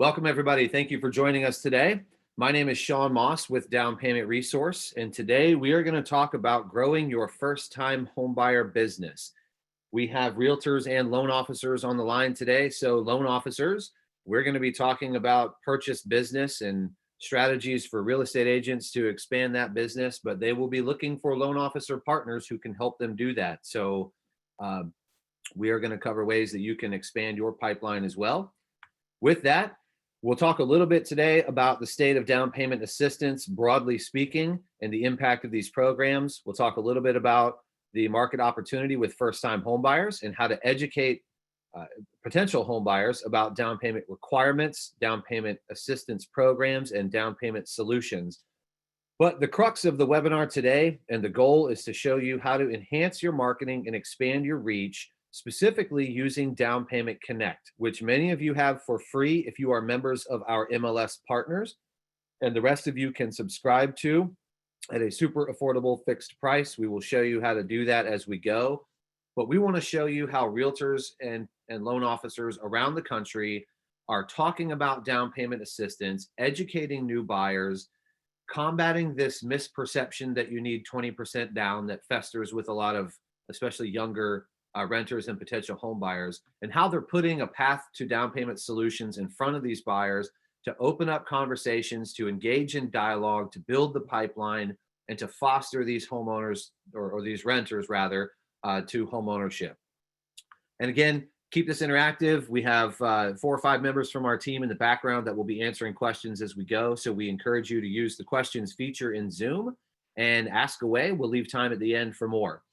Welcome, everybody. Thank you for joining us today. My name is Sean Moss with Down Payment Resource, and today we are going to talk about growing your first-time homebuyer business. We have realtors and loan officers on the line today. So loan officers, we're going to be talking about purchase business and strategies for real estate agents to expand that business, but they will be looking for loan officer partners who can help them do that. So uh, we are going to cover ways that you can expand your pipeline as well. With that, we'll talk a little bit today about the state of down payment assistance, broadly speaking, and the impact of these programs. We'll talk a little bit about the market opportunity with first-time homebuyers and how to educate potential homebuyers about down payment requirements, down payment assistance programs, and down payment solutions. But the crux of the webinar today and the goal is to show you how to enhance your marketing and expand your reach, specifically using Down Payment Connect, which many of you have for free if you are members of our MLS partners, and the rest of you can subscribe to at a super affordable fixed price. We will show you how to do that as we go. But we want to show you how realtors and loan officers around the country are talking about down payment assistance, educating new buyers, combating this misperception that you need 20% down that festers with a lot of especially younger renters and potential home buyers, and how they're putting a path to down payment solutions in front of these buyers to open up conversations, to engage in dialogue, to build the pipeline, and to foster these homeowners or these renters rather to home ownership. And again, keep this interactive. We have 4 or 5 members from our team in the background that will be answering questions as we go. So we encourage you to use the questions feature in Zoom and ask away. We'll leave time at the end for more.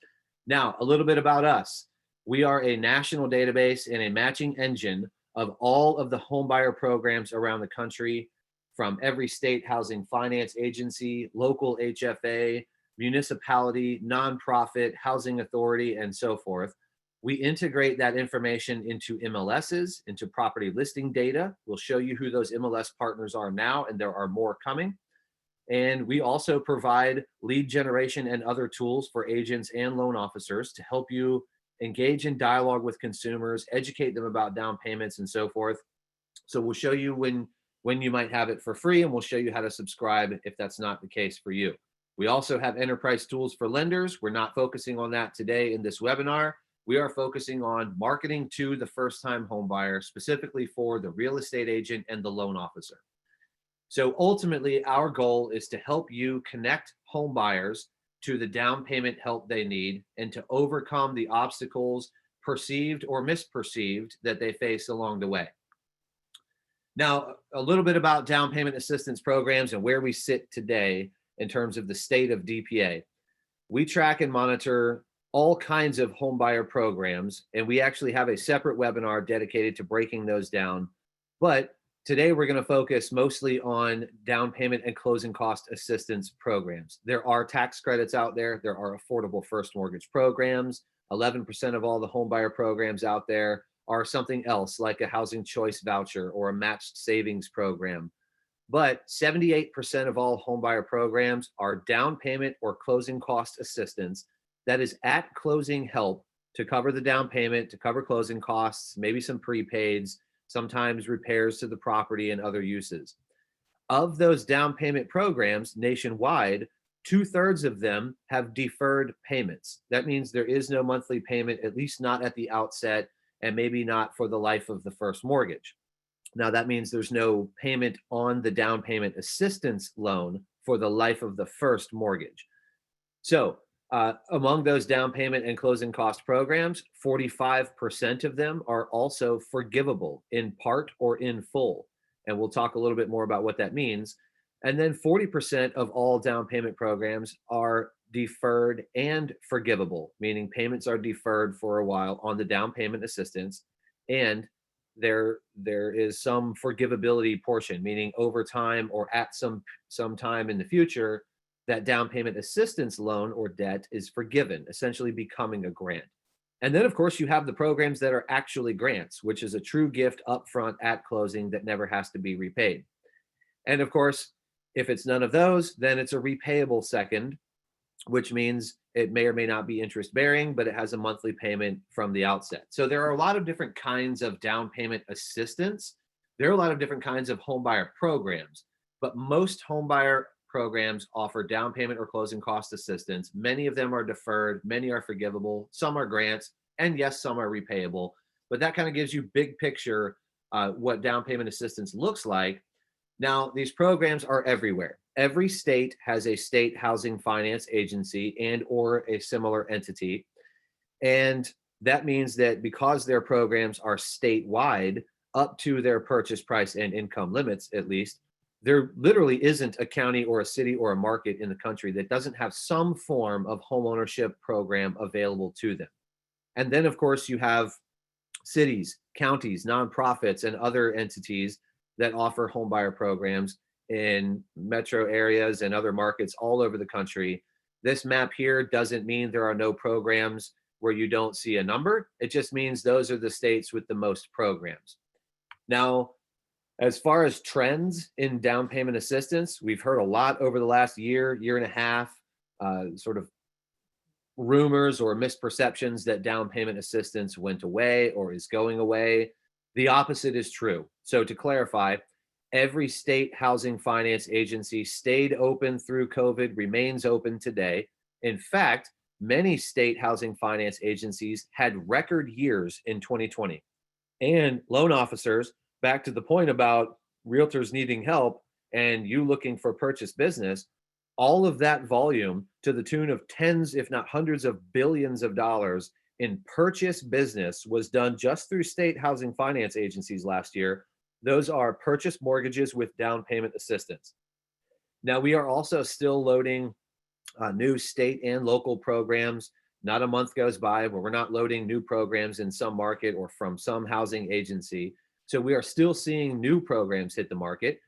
Now, a little bit about us. We are a national database and a matching engine of all of the homebuyer programs around the country, from every state housing finance agency, local HFA, municipality, nonprofit, housing authority, and so forth. We integrate that information into MLSs, into property listing data. We'll show you who those MLS partners are now, and there are more coming. And we also provide lead generation and other tools for agents and loan officers to help you engage in dialogue with consumers, educate them about down payments and so forth. So we'll show you when you might have it for free, and we'll show you how to subscribe if that's not the case for you. We also have enterprise tools for lenders. We're not focusing on that today in this webinar. We are focusing on marketing to the first-time home buyer, specifically for the real estate agent and the loan officer. So ultimately, our goal is to help you connect home buyers to the down payment help they need and to overcome the obstacles, perceived or misperceived, that they face along the way. Now, a little bit about down payment assistance programs and where we sit today in terms of the state of DPA. We track and monitor all kinds of home buyer programs, and we actually have a separate webinar dedicated to breaking those down. But today we're going to focus mostly on down payment and closing cost assistance programs. There are tax credits out there. There are affordable first mortgage programs. 11% of all the home buyer programs out there are something else, like a housing choice voucher or a matched savings program. But 78% of all home buyer programs are down payment or closing cost assistance that is at closing help to cover the down payment, to cover closing costs, maybe some prepaids, sometimes repairs to the property and other uses. Of those down payment programs nationwide, 2/3 of them have deferred payments. That means there is no monthly payment, at least not at the outset, and maybe not for the life of the first mortgage. Now, that means there's no payment on the down payment assistance loan for the life of the first mortgage. So among those down payment and closing cost programs, 45% of them are also forgivable in part or in full. And we'll talk a little bit more about what that means. And then 40% of all down payment programs are deferred and forgivable, meaning payments are deferred for a while on the down payment assistance, and there is some forgivability portion, meaning over time or at some time in the future, that down payment assistance loan or debt is forgiven, essentially becoming a grant. And then, of course, you have the programs that are actually grants, which is a true gift upfront at closing that never has to be repaid. And of course, if it's none of those, then it's a repayable second, which means it may or may not be interest bearing, but it has a monthly payment from the outset. So there are a lot of different kinds of down payment assistance. There are a lot of different kinds of homebuyer programs, but most homebuyer programs offer down payment or closing cost assistance. Many of them are deferred, many are forgivable, some are grants, and yes, some are repayable. But that kind of gives you big picture what down payment assistance looks like. Now, these programs are everywhere. Every state has a state housing finance agency and or a similar entity. And that means that because their programs are statewide up to their purchase price and income limits, at least, there literally isn't a county or a city or a market in the country that doesn't have some form of homeownership program available to them. And then, of course, you have cities, counties, nonprofits, and other entities that offer homebuyer programs in metro areas and other markets all over the country. This map here doesn't mean there are no programs where you don't see a number. It just means those are the states with the most programs. Now, as far as trends in down payment assistance, we've heard a lot over the last year, year and a half, sort of rumors or misperceptions that down payment assistance went away or is going away. The opposite is true. So to clarify, every state housing finance agency stayed open through COVID, remains open today. In fact, many state housing finance agencies had record years in 2020. And loan officers, back to the point about realtors needing help and you looking for purchase business, all of that volume to the tune of tens, if not hundreds of billions of dollars in purchase business was done just through state housing finance agencies last year. Those are purchase mortgages with down payment assistance. Now, we are also still loading new state and local programs. Not a month goes by where we're not loading new programs in some market or from some housing agency. So we are still seeing new programs hit the market.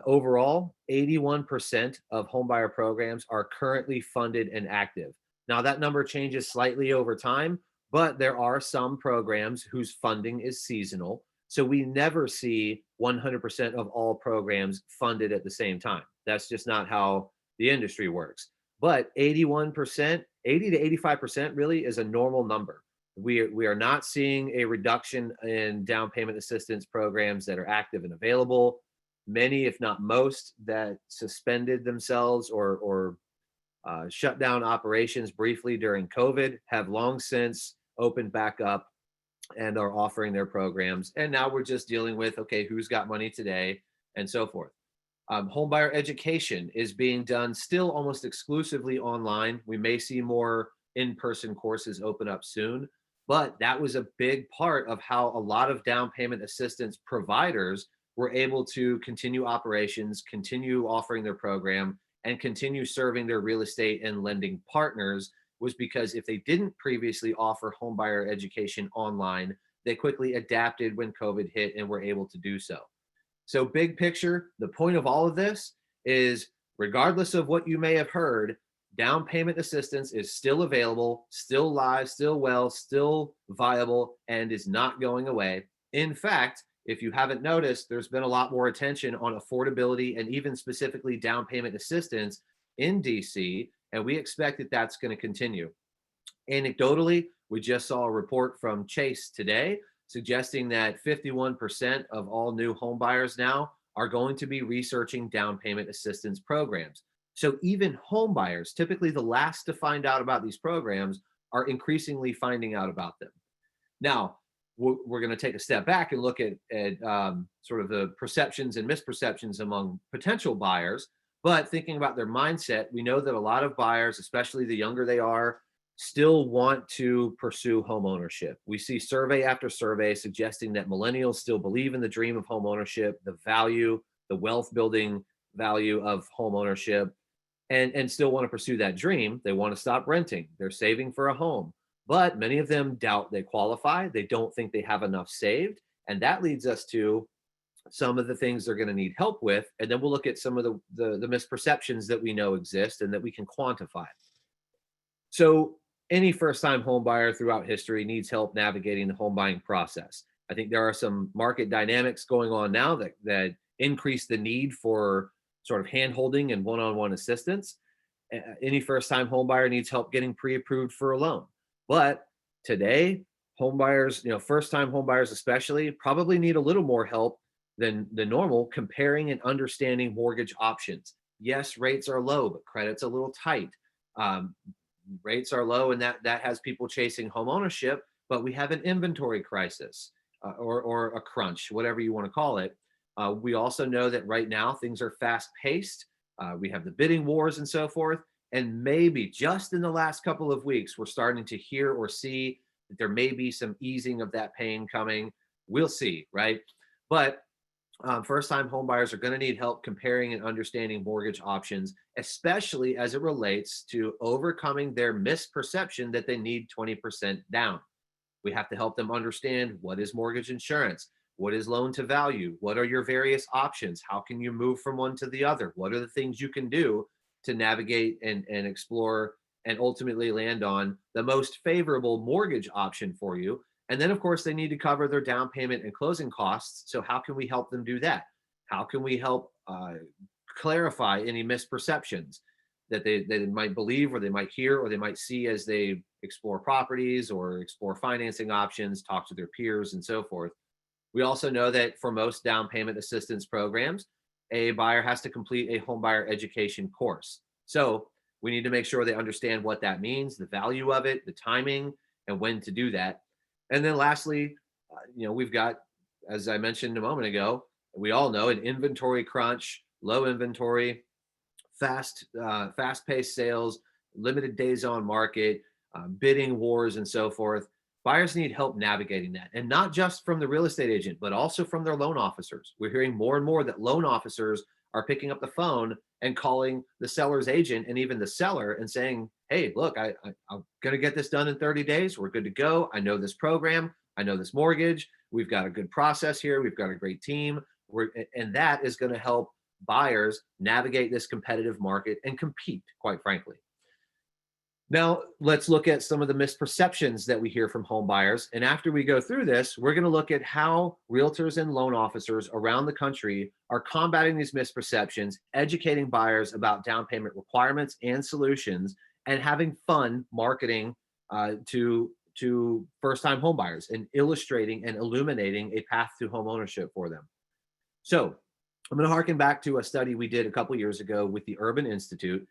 Overall, 81% of homebuyer programs are currently funded and active. Now, that number changes slightly over time, but there are some programs whose funding is seasonal. So we never see 100% of all programs funded at the same time. That's just not how the industry works. But 81%, 80 to 85% really is a normal number. We are not seeing a reduction in down payment assistance programs that are active and available. Many, if not most, that suspended themselves or shut down operations briefly during COVID have long since opened back up and are offering their programs. And now we're just dealing with, okay, who's got money today and so forth. Homebuyer education is being done still almost exclusively online. We may see more in-person courses open up soon, but that was a big part of how a lot of down payment assistance providers were able to continue operations, continue offering their program, and continue serving their real estate and lending partners, was because if they didn't previously offer homebuyer education online, they quickly adapted when COVID hit and were able to do so. So big picture, the point of all of this is, regardless of what you may have heard, down payment assistance is still available, still live, still well, still viable, and is not going away. In fact, if you haven't noticed, there's been a lot more attention on affordability and even specifically down payment assistance in DC, and we expect that that's going to continue. Anecdotally, we just saw a report from Chase today suggesting that 51% of all new home buyers now are going to be researching down payment assistance programs. So even home buyers, typically the last to find out about these programs, are increasingly finding out about them. Now, we're going to take a step back and look at sort of the perceptions and misperceptions among potential buyers. But thinking about their mindset, we know that a lot of buyers, especially the younger they are, still want to pursue home ownership. We see survey after survey suggesting that millennials still believe in the dream of home ownership, the value, the wealth building value of home ownership, and still want to pursue that dream. They want to stop renting. They're saving for a home. But many of them doubt they qualify. They don't think they have enough saved. And that leads us to some of the things they're going to need help with. And then we'll look at some of the misperceptions that we know exist and that we can quantify. So any first-time home buyer throughout history needs help navigating the home buying process. I think there are some market dynamics going on now that increase the need for sort of hand-holding and one-on-one assistance. Any first-time home buyer needs help getting pre-approved for a loan. But today, home buyers, first-time home buyers especially, probably need a little more help than the normal, comparing and understanding mortgage options. Yes, rates are low, but credit's a little tight. Um, Rates are low, and that has people chasing home ownership, but we have an inventory crisis, or a crunch, whatever you want to call it. We also know that right now things are fast paced. We have the bidding wars and so forth. And maybe just in the last couple of weeks, we're starting to hear or see that there may be some easing of that pain coming. We'll see, right? But first time homebuyers are going to need help comparing and understanding mortgage options, especially as it relates to overcoming their misperception that they need 20% down. We have to help them understand what is mortgage insurance, what is loan to value, what are your various options, how can you move from one to the other, what are the things you can do to navigate and explore and ultimately land on the most favorable mortgage option for you. And then, of course, they need to cover their down payment and closing costs. So, how can we help them do that? How can we help clarify any misperceptions that they might believe, or they might hear, or they might see as they explore properties or explore financing options, talk to their peers, and so forth? We also know that for most down payment assistance programs, a buyer has to complete a home buyer education course. So, we need to make sure they understand what that means, the value of it, the timing, and when to do that. And then lastly, we've got, as I mentioned a moment ago, we all know an inventory crunch, low inventory, fast-paced sales, limited days on market, bidding wars, and so forth. Buyers need help navigating that, and not just from the real estate agent, but also from their loan officers. We're hearing more and more that loan officers are picking up the phone and calling the seller's agent and even the seller and saying, hey, look, I'm going to get this done in 30 days. We're good to go. I know this program. I know this mortgage. We've got a good process here. We've got a great team. And that is going to help buyers navigate this competitive market and compete, quite frankly. Now, let's look at some of the misperceptions that we hear from home buyers. And after we go through this, we're going to look at how realtors and loan officers around the country are combating these misperceptions, educating buyers about down payment requirements and solutions, and having fun marketing to first-time home buyers and illustrating and illuminating a path to home ownership for them. So I'm going to harken back to a study we did a couple years ago with the Urban Institute.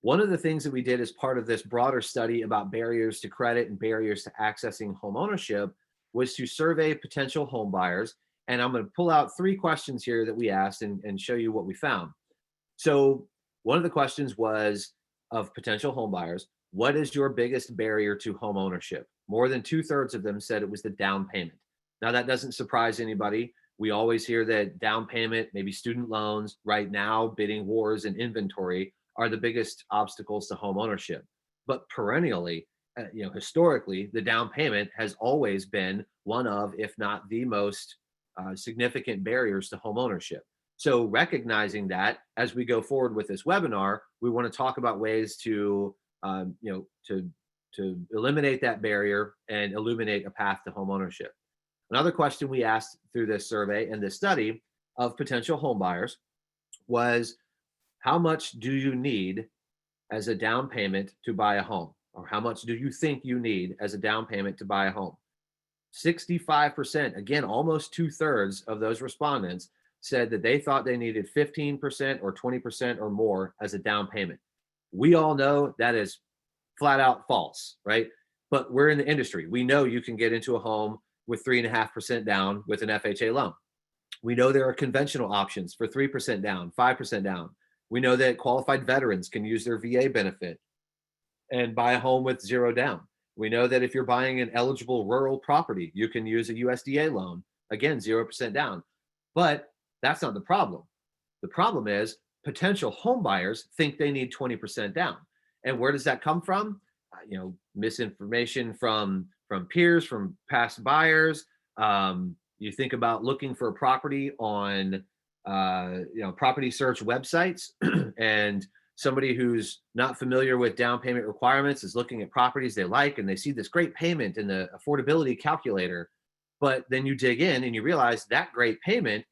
One of the things that we did as part of this broader study about barriers to credit and barriers to accessing home ownership was to survey potential home buyers. And I'm going to pull out 3 questions here that we asked and show you what we found. So one of the questions was, of potential home buyers, what is your biggest barrier to home ownership? More than 2/3 of them said it was the down payment. Now, that doesn't surprise anybody. We always hear that down payment, maybe student loans, right now, bidding wars and inventory are the biggest obstacles to home ownership. But perennially, historically, the down payment has always been one of, if not the most significant barriers to home ownership. So recognizing that as we go forward with this webinar, we want to talk about ways to, to eliminate that barrier and illuminate a path to home ownership. Another question we asked through this survey and this study of potential home buyers was, how much do you need as a down payment to buy a home? Or how much do you think you need as a down payment to buy a home? 65%, again, almost 2/3 of those respondents said that they thought they needed 15% or 20% or more as a down payment. We all know that is flat out false, right? But we're in the industry. We know you can get into a home with 3.5% down with an FHA loan. We know there are conventional options for 3% down, 5% down. We know that qualified veterans can use their VA benefit and buy a home with 0 down. We know that if you're buying an eligible rural property, you can use a USDA loan, again, 0% down. But that's not the problem. The problem is potential home buyers think they need 20% down. And where does that come from? Misinformation from peers, from past buyers. You think about looking for a property on property search websites and somebody who's not familiar with down payment requirements is looking at properties they like, and they see this great payment in the affordability calculator. But then you dig in and you realize that great payment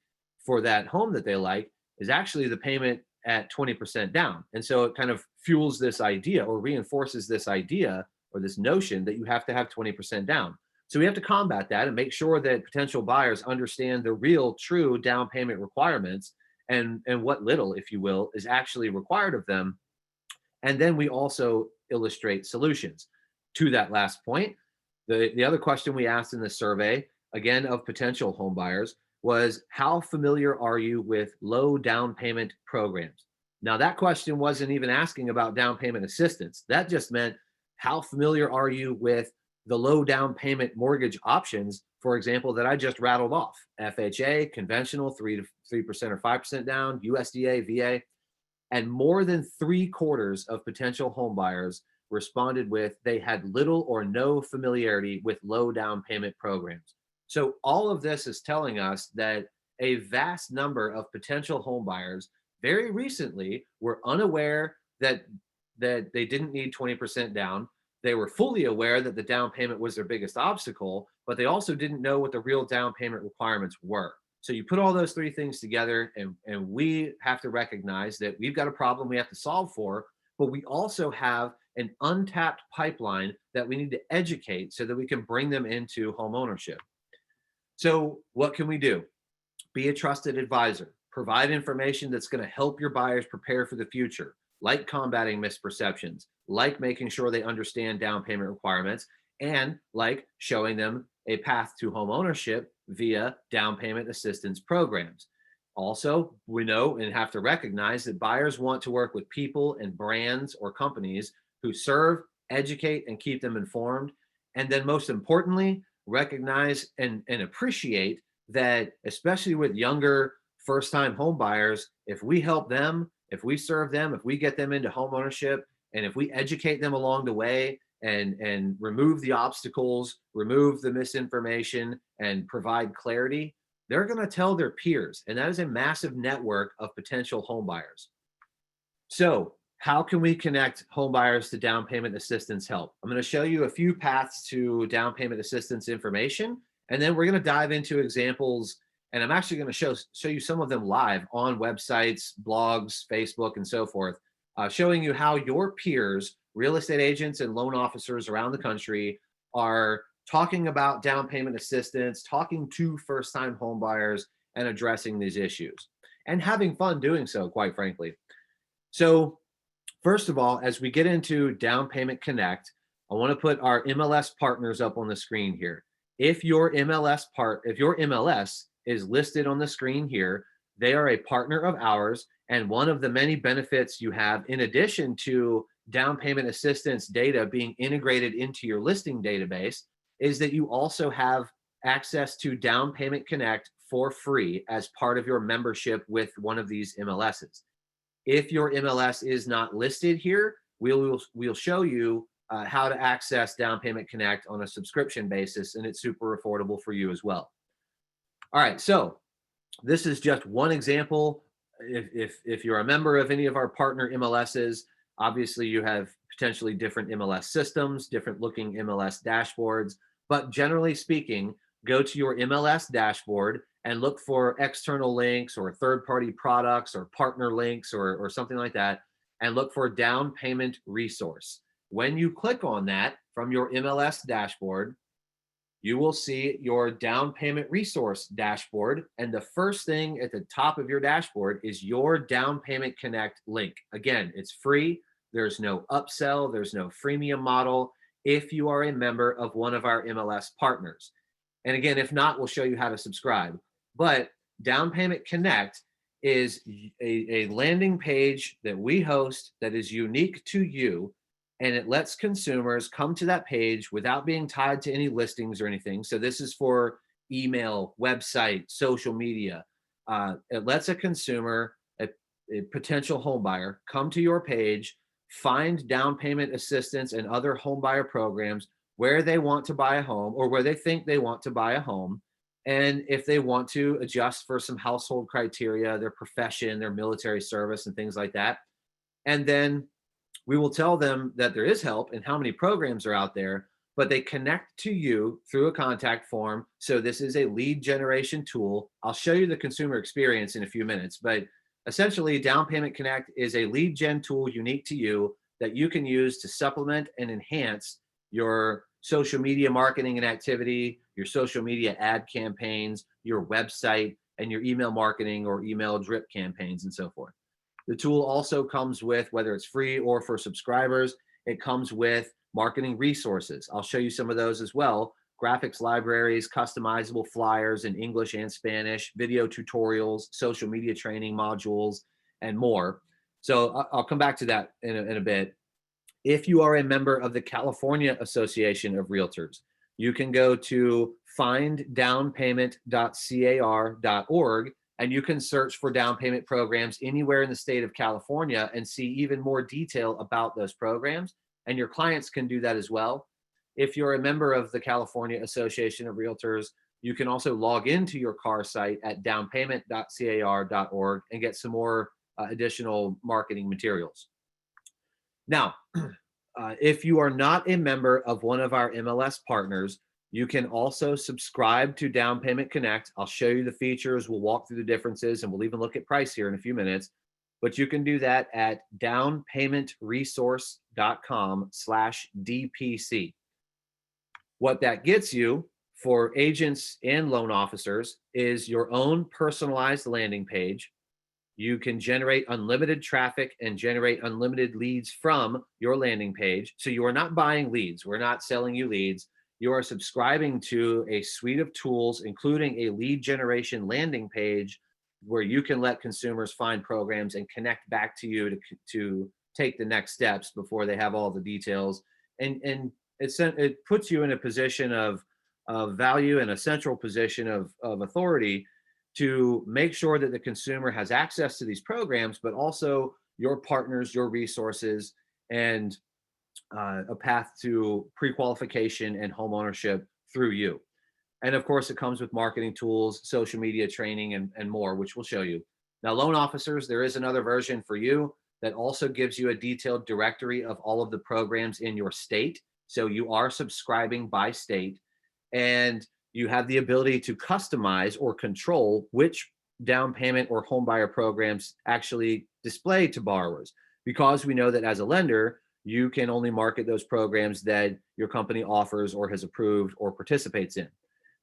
for that home that they like is actually the payment at 20% down. And so it kind of fuels this idea or reinforces this idea or this notion that you have to have 20% down. So we have to combat that and make sure that potential buyers understand the real, true down payment requirements and what little, if you will, is actually required of them. And then we also illustrate solutions. To that last point, the other question we asked in the survey, again, of potential home buyers, was how familiar are you with low down payment programs? Now, that question wasn't even asking about down payment assistance. That just meant how familiar are you with the low down payment mortgage options, for example, that I just rattled off: FHA, conventional, 3% or 5% down, USDA, VA. And more than 3/4 of potential home buyers responded with they had little or no familiarity with low down payment programs. So all of this is telling us that a vast number of potential home buyers very recently were unaware that they didn't need 20% down. They were fully aware that the down payment was their biggest obstacle, but they also didn't know what the real down payment requirements were. So you put all those three things together, and we have to recognize that we've got a problem we have to solve for, but we also have an untapped pipeline that we need to educate so that we can bring them into home ownership. So what can we do? Be a trusted advisor. Provide information that's going to help your buyers prepare for the future, like combating misperceptions, like making sure they understand down payment requirements, and like showing them a path to home ownership via down payment assistance programs. Also, we know and have to recognize that buyers want to work with people and brands or companies who serve, educate, and keep them informed. And then, most importantly, recognize and appreciate that, especially with younger first time home buyers, if we help them, if we serve them, if we get them into home ownership, and if we educate them along the way and remove the obstacles, remove the misinformation, and provide clarity, they're going to tell their peers. And that is a massive network of potential home buyers. So how can we connect home buyers to down payment assistance help? I'm going to show you a few paths to down payment assistance information, and then we're going to dive into examples. And I'm actually going to show you some of them live on websites, blogs, Facebook, and so forth, showing you how your peers, real estate agents and loan officers around the country, are talking about down payment assistance, talking to first-time home buyers, and addressing these issues, and having fun doing so, quite frankly. So first of all, as we get into Down Payment Connect, I want to put our MLS partners up on the screen here. If your MLS is listed on the screen here, they are a partner of ours. And one of the many benefits you have, in addition to down payment assistance data being integrated into your listing database, is that you also have access to Down Payment Connect for free as part of your membership with one of these MLSs. If your MLS is not listed here, we'll show you how to access Down Payment Connect on a subscription basis, and it's super affordable for you as well. All right, so this is just one example. If you're a member of any of our partner MLSs, obviously you have potentially different MLS systems, different looking MLS dashboards, but generally speaking, go to your MLS dashboard and look for external links or third-party products or partner links or something like that, and look for down payment resource. When you click on that from your MLS dashboard, you will see your down payment resource dashboard. And the first thing at the top of your dashboard is your Down Payment Connect link. Again, it's free. There's no upsell. There's no freemium model if you are a member of one of our MLS partners. And again, if not, we'll show you how to subscribe. But Down Payment Connect is a landing page that we host that is unique to you, and it lets consumers come to that page without being tied to any listings or anything. So this is for email, website, social media. It lets a consumer, a potential home buyer, come to your page, find down payment assistance and other home buyer programs where they want to buy a home or where they think they want to buy a home. And if they want to adjust for some household criteria, their profession, their military service, and things like that. And then we will tell them that there is help and how many programs are out there, but they connect to you through a contact form. So this is a lead generation tool. I'll show you the consumer experience in a few minutes, but essentially Down Payment Connect is a lead gen tool unique to you that you can use to supplement and enhance your social media marketing and activity, your social media ad campaigns, your website, and your email marketing or email drip campaigns and so forth. The tool also comes with, whether it's free or for subscribers, it comes with marketing resources. I'll show you some of those as well. Graphics libraries, customizable flyers in English and Spanish, video tutorials, social media training modules, and more. So I'll come back to that in a bit. If you are a member of the California Association of Realtors, you can go to finddownpayment.car.org and you can search for down payment programs anywhere in the state of California and see even more detail about those programs. And your clients can do that as well. If you're a member of the California Association of Realtors, you can also log into your CAR site at downpayment.car.org and get some more additional marketing materials. Now, if you are not a member of one of our MLS partners, you can also subscribe to Down Payment Connect. I'll show you the features. We'll walk through the differences and we'll even look at price here in a few minutes. But you can do that at downpaymentresource.com/DPC. What that gets you for agents and loan officers is your own personalized landing page. You can generate unlimited traffic and generate unlimited leads from your landing page. So you are not buying leads. We're not selling you leads. You are subscribing to a suite of tools, including a lead generation landing page where you can let consumers find programs and connect back to you to take the next steps before they have all the details. And it puts you in a position of value and a central position of authority to make sure that the consumer has access to these programs, but also your partners, your resources, and a path to pre-qualification and home ownership through you. And of course, it comes with marketing tools, social media training, and more, which we'll show you. Now, loan officers, there is another version for you that also gives you a detailed directory of all of the programs in your state. So you are subscribing by state, and you have the ability to customize or control which down payment or home buyer programs actually display to borrowers, because we know that as a lender, you can only market those programs that your company offers or has approved or participates in.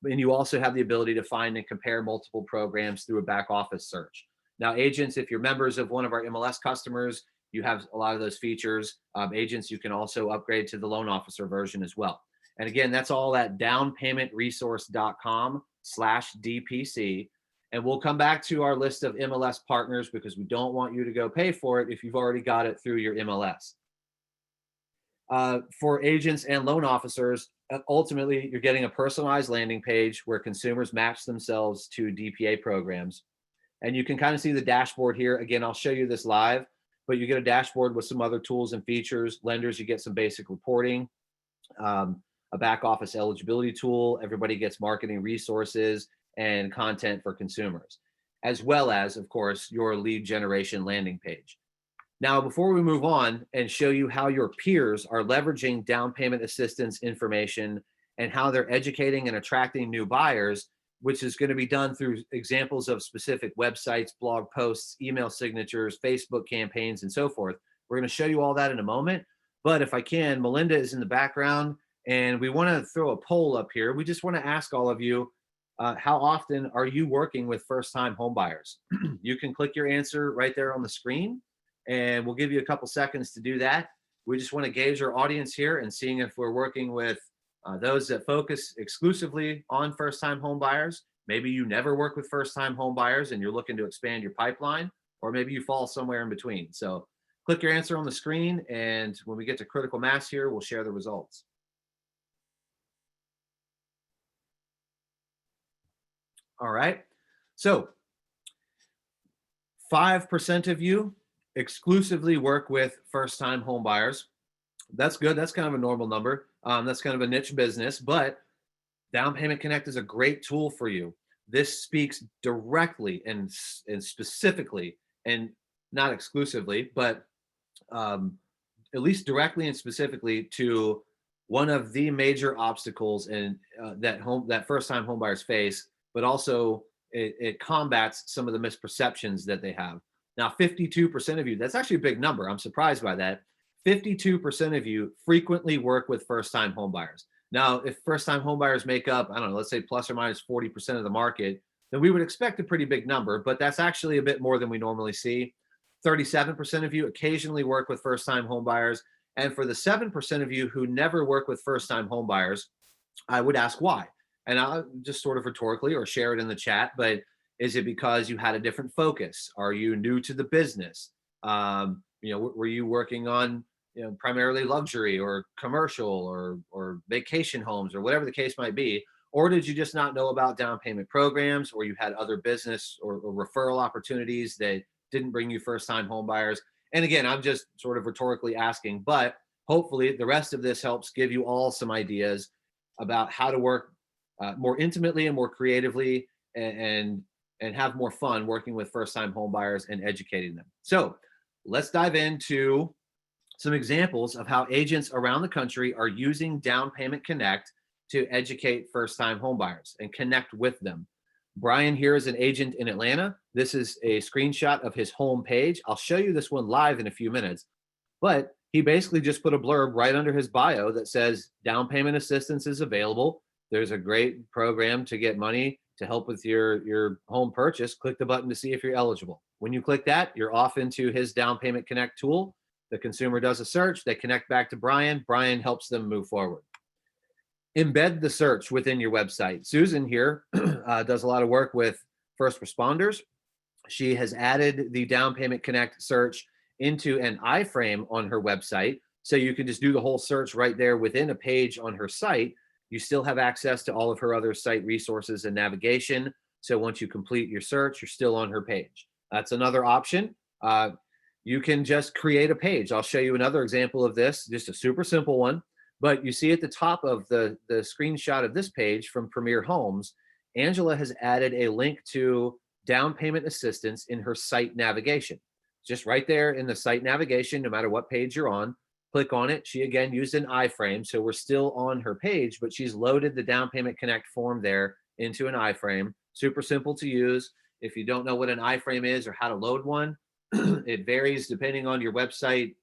And you also have the ability to find and compare multiple programs through a back office search. Now, agents, if you're members of one of our MLS customers, you have a lot of those features. Agents, you can also upgrade to the loan officer version as well. And again, that's all at downpaymentresource.com/DPC. And we'll come back to our list of MLS partners because we don't want you to go pay for it if you've already got it through your MLS. For agents and loan officers, ultimately, you're getting a personalized landing page where consumers match themselves to DPA programs. And you can kind of see the dashboard here. Again, I'll show you this live, but you get a dashboard with some other tools and features. Lenders, you get some basic reporting, a back office eligibility tool. Everybody gets marketing resources and content for consumers, as well as, of course, your lead generation landing page. Now, before we move on and show you how your peers are leveraging down payment assistance information and how they're educating and attracting new buyers, which is going to be done through examples of specific websites, blog posts, email signatures, Facebook campaigns, and so forth. We're going to show you all that in a moment. But if I can, Melinda is in the background, and we want to throw a poll up here. We just want to ask all of you, how often are you working with first-time home buyers? You can click your answer right there on the screen, and we'll give you a couple seconds to do that. We just want to gauge our audience here and seeing if we're working with those that focus exclusively on first-time home buyers. Maybe you never work with first-time home buyers and you're looking to expand your pipeline, or maybe you fall somewhere in between. So click your answer on the screen, and when we get to critical mass here, we'll share the results. All right, so 5% of you exclusively work with first-time home buyers. That's good. That's kind of a normal number. That's kind of a niche business, but Down Payment Connect is a great tool for you. This speaks directly and specifically, and not exclusively, but at least directly and specifically to one of the major obstacles in that first-time home buyers face, but also it combats some of the misperceptions that they have. Now, 52% of you, that's actually a big number. I'm surprised by that. 52% of you frequently work with first-time home buyers. Now, if first-time homebuyers make up, I don't know, let's say plus or minus 40% of the market, then we would expect a pretty big number, but that's actually a bit more than we normally see. 37% of you occasionally work with first-time homebuyers. And for the 7% of you who never work with first-time homebuyers, I would ask why. And I'll just sort of rhetorically or share it in the chat, but is it because you had a different focus? Are you new to the business? Were you working on primarily luxury or commercial or vacation homes or whatever the case might be? Or did you just not know about down payment programs, or you had other business or referral opportunities that didn't bring you first time home buyers? And again, I'm just sort of rhetorically asking, but hopefully the rest of this helps give you all some ideas about how to work more intimately and more creatively and have more fun working with first time home buyers and educating them. So let's dive into some examples of how agents around the country are using Down Payment Connect to educate first-time homebuyers and connect with them. Brian here is an agent in Atlanta. This is a screenshot of his home page. I'll show you this one live in a few minutes, but he basically just put a blurb right under his bio that says down payment assistance is available. There's a great program to get money to help with your home purchase. Click the button to see if you're eligible. When you click that, you're off into his Down Payment Connect tool. The consumer does a search, they connect back to Brian. Brian helps them move forward. Embed the search within your website. Susan here does a lot of work with first responders. She has added the Down Payment Connect search into an iframe on her website. So you can just do the whole search right there within a page on her site. You still have access to all of her other site resources and navigation. So once you complete your search, you're still on her page. That's another option. You can just create a page. I'll show you another example of this, just a super simple one. But you see at the top of the screenshot of this page from Premier Homes, Angela has added a link to down payment assistance in her site navigation. Just right there in the site navigation, no matter what page you're on, click on it. She again used an iframe, so we're still on her page, but she's loaded the Down Payment Connect form there into an iframe. Super simple to use. If you don't know what an iframe is or how to load one, it varies depending on your website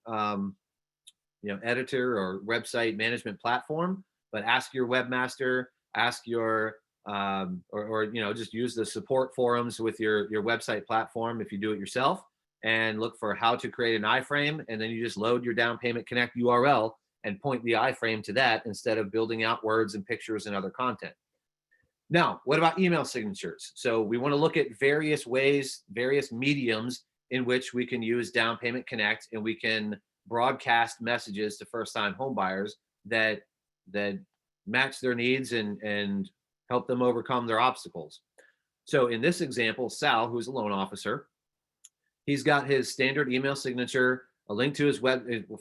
editor or website management platform, but ask your webmaster, ask your just use the support forums with your website platform if you do it yourself, and look for how to create an iframe, and then you just load your Down Payment Connect URL and point the iframe to that instead of building out words and pictures and other content. Now, what about email signatures? So we want to look at various ways, various mediums in which we can use Down Payment Connect, and we can broadcast messages to first-time homebuyers that match their needs and help them overcome their obstacles. So in this example, Sal, who's a loan officer, he's got his standard email signature, a link to his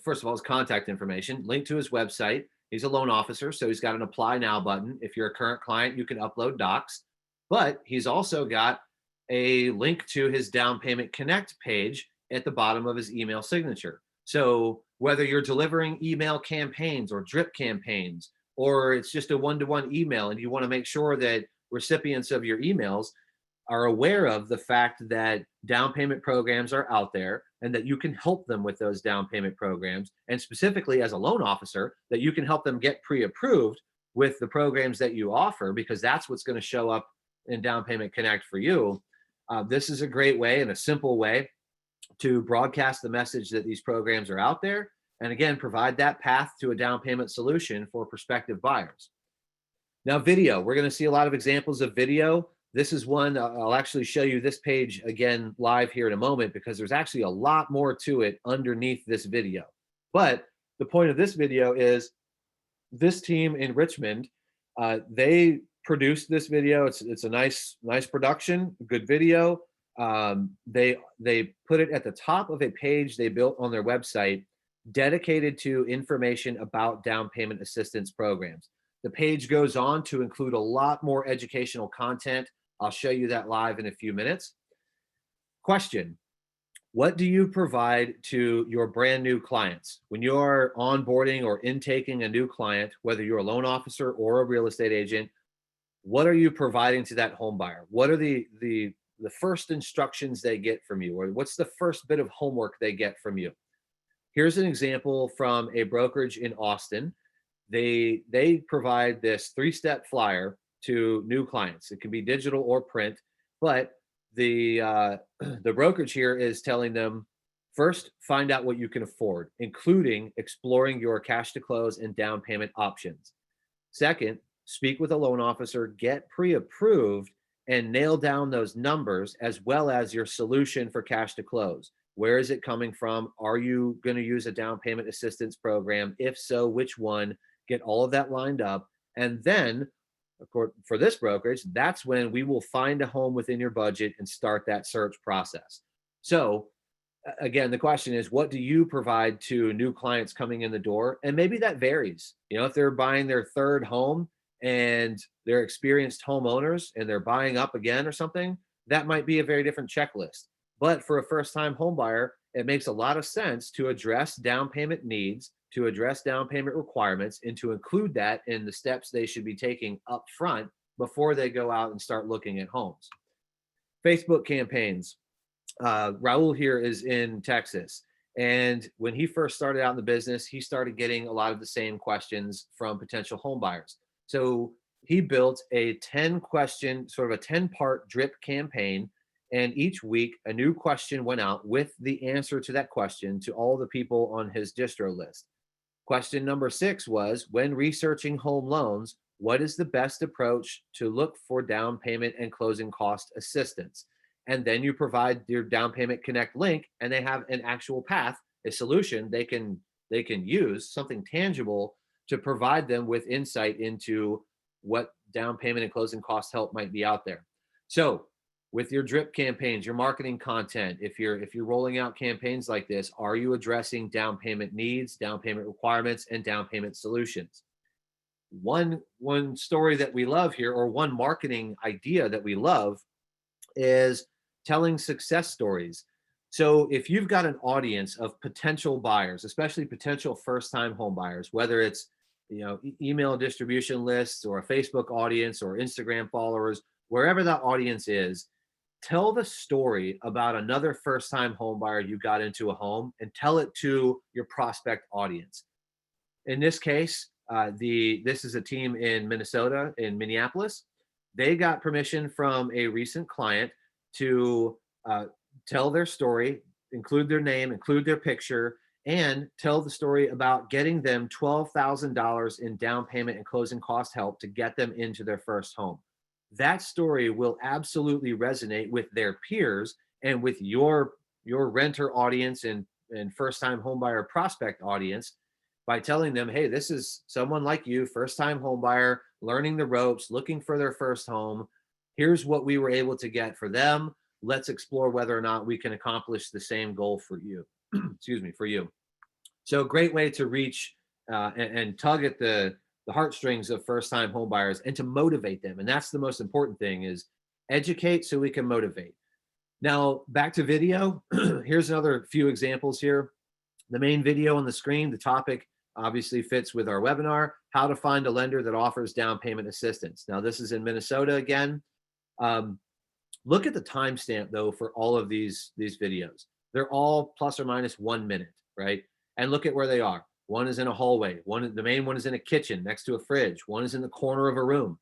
first of all, his contact information, link to his website. He's a loan officer, so he's got an Apply Now button. If you're a current client, you can upload docs, but he's also got a link to his Down Payment Connect page at the bottom of his email signature. So whether you're delivering email campaigns or drip campaigns, or it's just a one-to-one email and you want to make sure that recipients of your emails are aware of the fact that down payment programs are out there and that you can help them with those down payment programs, and specifically as a loan officer, that you can help them get pre-approved with the programs that you offer, because that's what's going to show up in Down Payment Connect for you. This is a great way and a simple way to broadcast the message that these programs are out there, and again, provide that path to a down payment solution for prospective buyers. Now, video, we're going to see a lot of examples of video. This is one, I'll actually show you this page again live here in a moment, because there's actually a lot more to it underneath this video. But the point of this video is this team in Richmond, they produced this video. It's a nice production, good video. They put it at the top of a page they built on their website dedicated to information about down payment assistance programs. The page goes on to include a lot more educational content. I'll show you that live in a few minutes. Question: what do you provide to your brand new clients when you're onboarding or intaking a new client, whether you're a loan officer or a real estate agent? What are you providing to that home buyer? What are the first instructions they get from you, or what's the first bit of homework they get from you? Here's an example from a brokerage in Austin. They provide this 3-step flyer to new clients. It can be digital or print, but the brokerage here is telling them, first, find out what you can afford, including exploring your cash to close and down payment options. Second, speak with a loan officer, get pre-approved, and nail down those numbers as well as your solution for cash to close. Where is it coming from? Are you going to use a down payment assistance program? If so, which one? Get all of that lined up. And then, for this brokerage, that's when we will find a home within your budget and start that search process. So, again, the question is, what do you provide to new clients coming in the door? And maybe that varies. If they're buying their third home and they're experienced homeowners and they're buying up again or something, that might be a very different checklist. But for a first-time home buyer, it makes a lot of sense to address down payment needs, to address down payment requirements, and to include that in the steps they should be taking up front before they go out and start looking at homes. Facebook campaigns. Raul here is in Texas. And when he first started out in the business, he started getting a lot of the same questions from potential home buyers. So he built a 10-question, sort of a 10-part drip campaign. And each week, a new question went out with the answer to that question to all the people on his distro list. Question number 6 was, when researching home loans, what is the best approach to look for down payment and closing cost assistance? And then you provide your down payment connect link, and they have an actual path, a solution they can use, something tangible to provide them with insight into what down payment and closing cost help might be out there. So with your drip campaigns, your marketing content, if you're rolling out campaigns like this, are you addressing down payment needs, down payment requirements, and down payment solutions? One story that we love here, or one marketing idea that we love, is telling success stories. So if you've got an audience of potential buyers, especially potential first-time home buyers, whether it's email distribution lists or a Facebook audience or Instagram followers, wherever that audience is, tell the story about another first-time home buyer you got into a home and tell it to your prospect audience. In this case, this is a team in Minnesota, in Minneapolis. They got permission from a recent client to tell their story, include their name, include their picture, and tell the story about getting them $12,000 in down payment and closing cost help to get them into their first home. That story will absolutely resonate with their peers and with your renter audience and first-time homebuyer prospect audience by telling them, hey, this is someone like you, first-time homebuyer, learning the ropes, looking for their first home. Here's what we were able to get for them. Let's explore whether or not we can accomplish the same goal for you. Excuse me, for you. So great way to reach and tug at the heartstrings of first-time home buyers and to motivate them. And that's the most important thing, is educate so we can motivate. Now, back to video. Here's another few examples here. The main video on the screen, the topic obviously fits with our webinar, how to find a lender that offers down payment assistance. Now, this is in Minnesota again. Look at the timestamp, though, for all of these videos. They're all plus or minus 1 minute, right? And look at where they are. One is in a hallway. The main one is in a kitchen next to a fridge. One is in the corner of a room.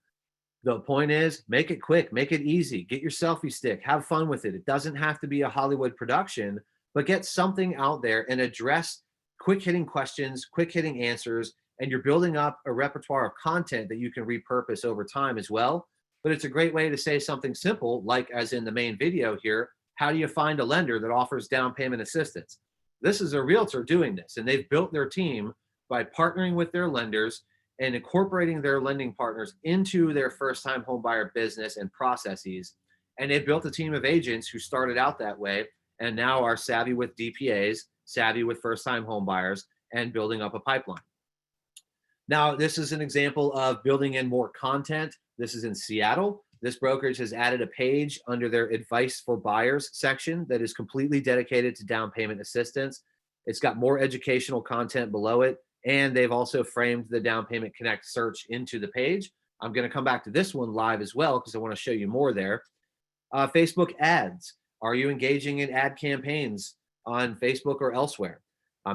The point is, make it quick, make it easy. Get your selfie stick, have fun with it. It doesn't have to be a Hollywood production, but get something out there and address quick hitting questions, quick hitting answers, and you're building up a repertoire of content that you can repurpose over time as well. But it's a great way to say something simple, like as in the main video here, how do you find a lender that offers down payment assistance? This is a realtor doing this, and they've built their team by partnering with their lenders and incorporating their lending partners into their first-time homebuyer business and processes. And they built a team of agents who started out that way and now are savvy with DPAs, savvy with first-time homebuyers, and building up a pipeline. Now, this is an example of building in more content. This is in Seattle. This brokerage has added a page under their advice for buyers section that is completely dedicated to down payment assistance. It's got more educational content below it, and they've also framed the Down Payment Connect search into the page. I'm going to come back to this one live as well because I want to show you more there. Facebook ads. Are you engaging in ad campaigns on Facebook or elsewhere?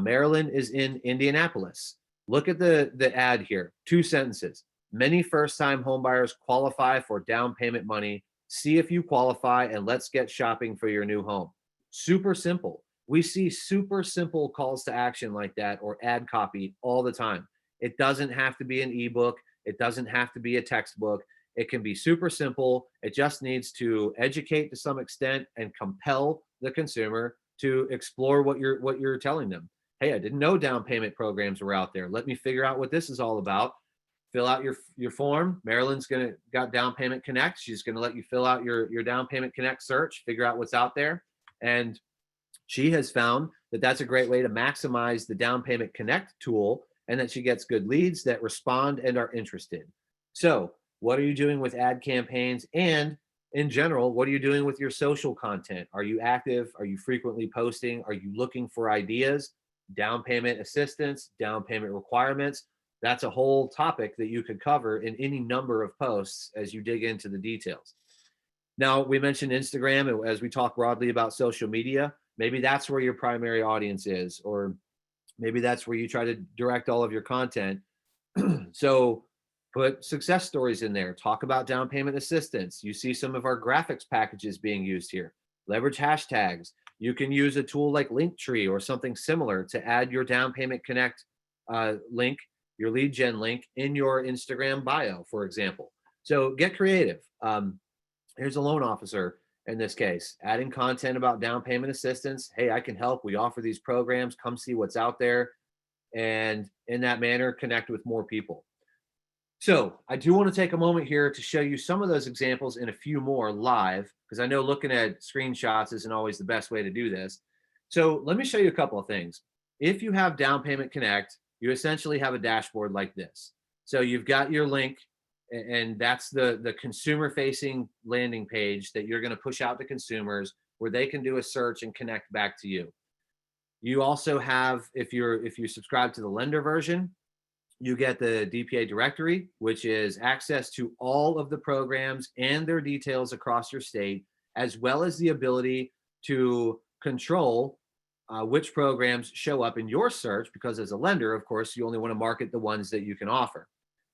Marilyn is in Indianapolis. Look at the ad here, 2 sentences. Many first-time homebuyers qualify for down payment money. See if you qualify and let's get shopping for your new home. Super simple. We see super simple calls to action like that or ad copy all the time. It doesn't have to be an ebook. It doesn't have to be a textbook. It can be super simple. It just needs to educate to some extent and compel the consumer to explore what you're telling them. Hey, I didn't know down payment programs were out there. Let me figure out what this is all about. Fill out your form. Marilyn's gonna got Down Payment Connect. She's gonna let you fill out your Down Payment Connect search, figure out what's out there, and she has found that that's a great way to maximize the Down Payment Connect tool, and that she gets good leads that respond and are interested. So, what are you doing with ad campaigns? And in general, what are you doing with your social content? Are you active? Are you frequently posting? Are you looking for ideas? Down payment assistance, down payment requirements. That's a whole topic that you could cover in any number of posts as you dig into the details. Now, we mentioned Instagram, and as we talk broadly about social media, maybe that's where your primary audience is, or maybe that's where you try to direct all of your content. So put success stories in there. Talk about down payment assistance. You see some of our graphics packages being used here. Leverage hashtags. You can use a tool like Linktree or something similar to add your Down Payment Connect link, your lead gen link in your Instagram bio, for example. So get creative. Here's a loan officer in this case, adding content about down payment assistance. Hey, I can help. We offer these programs. Come see what's out there. And in that manner, connect with more people. So I do want to take a moment here to show you some of those examples and a few more live, because I know looking at screenshots isn't always the best way to do this. So let me show you a couple of things. If you have Down Payment Connect, you essentially have a dashboard like this. So you've got your link, and that's the consumer facing landing page that you're going to push out to consumers where they can do a search and connect back to you. You also have, if you subscribe to the lender version, you get the DPA directory, which is access to all of the programs and their details across your state, as well as the ability to control which programs show up in your search, because as a lender, of course, you only want to market the ones that you can offer.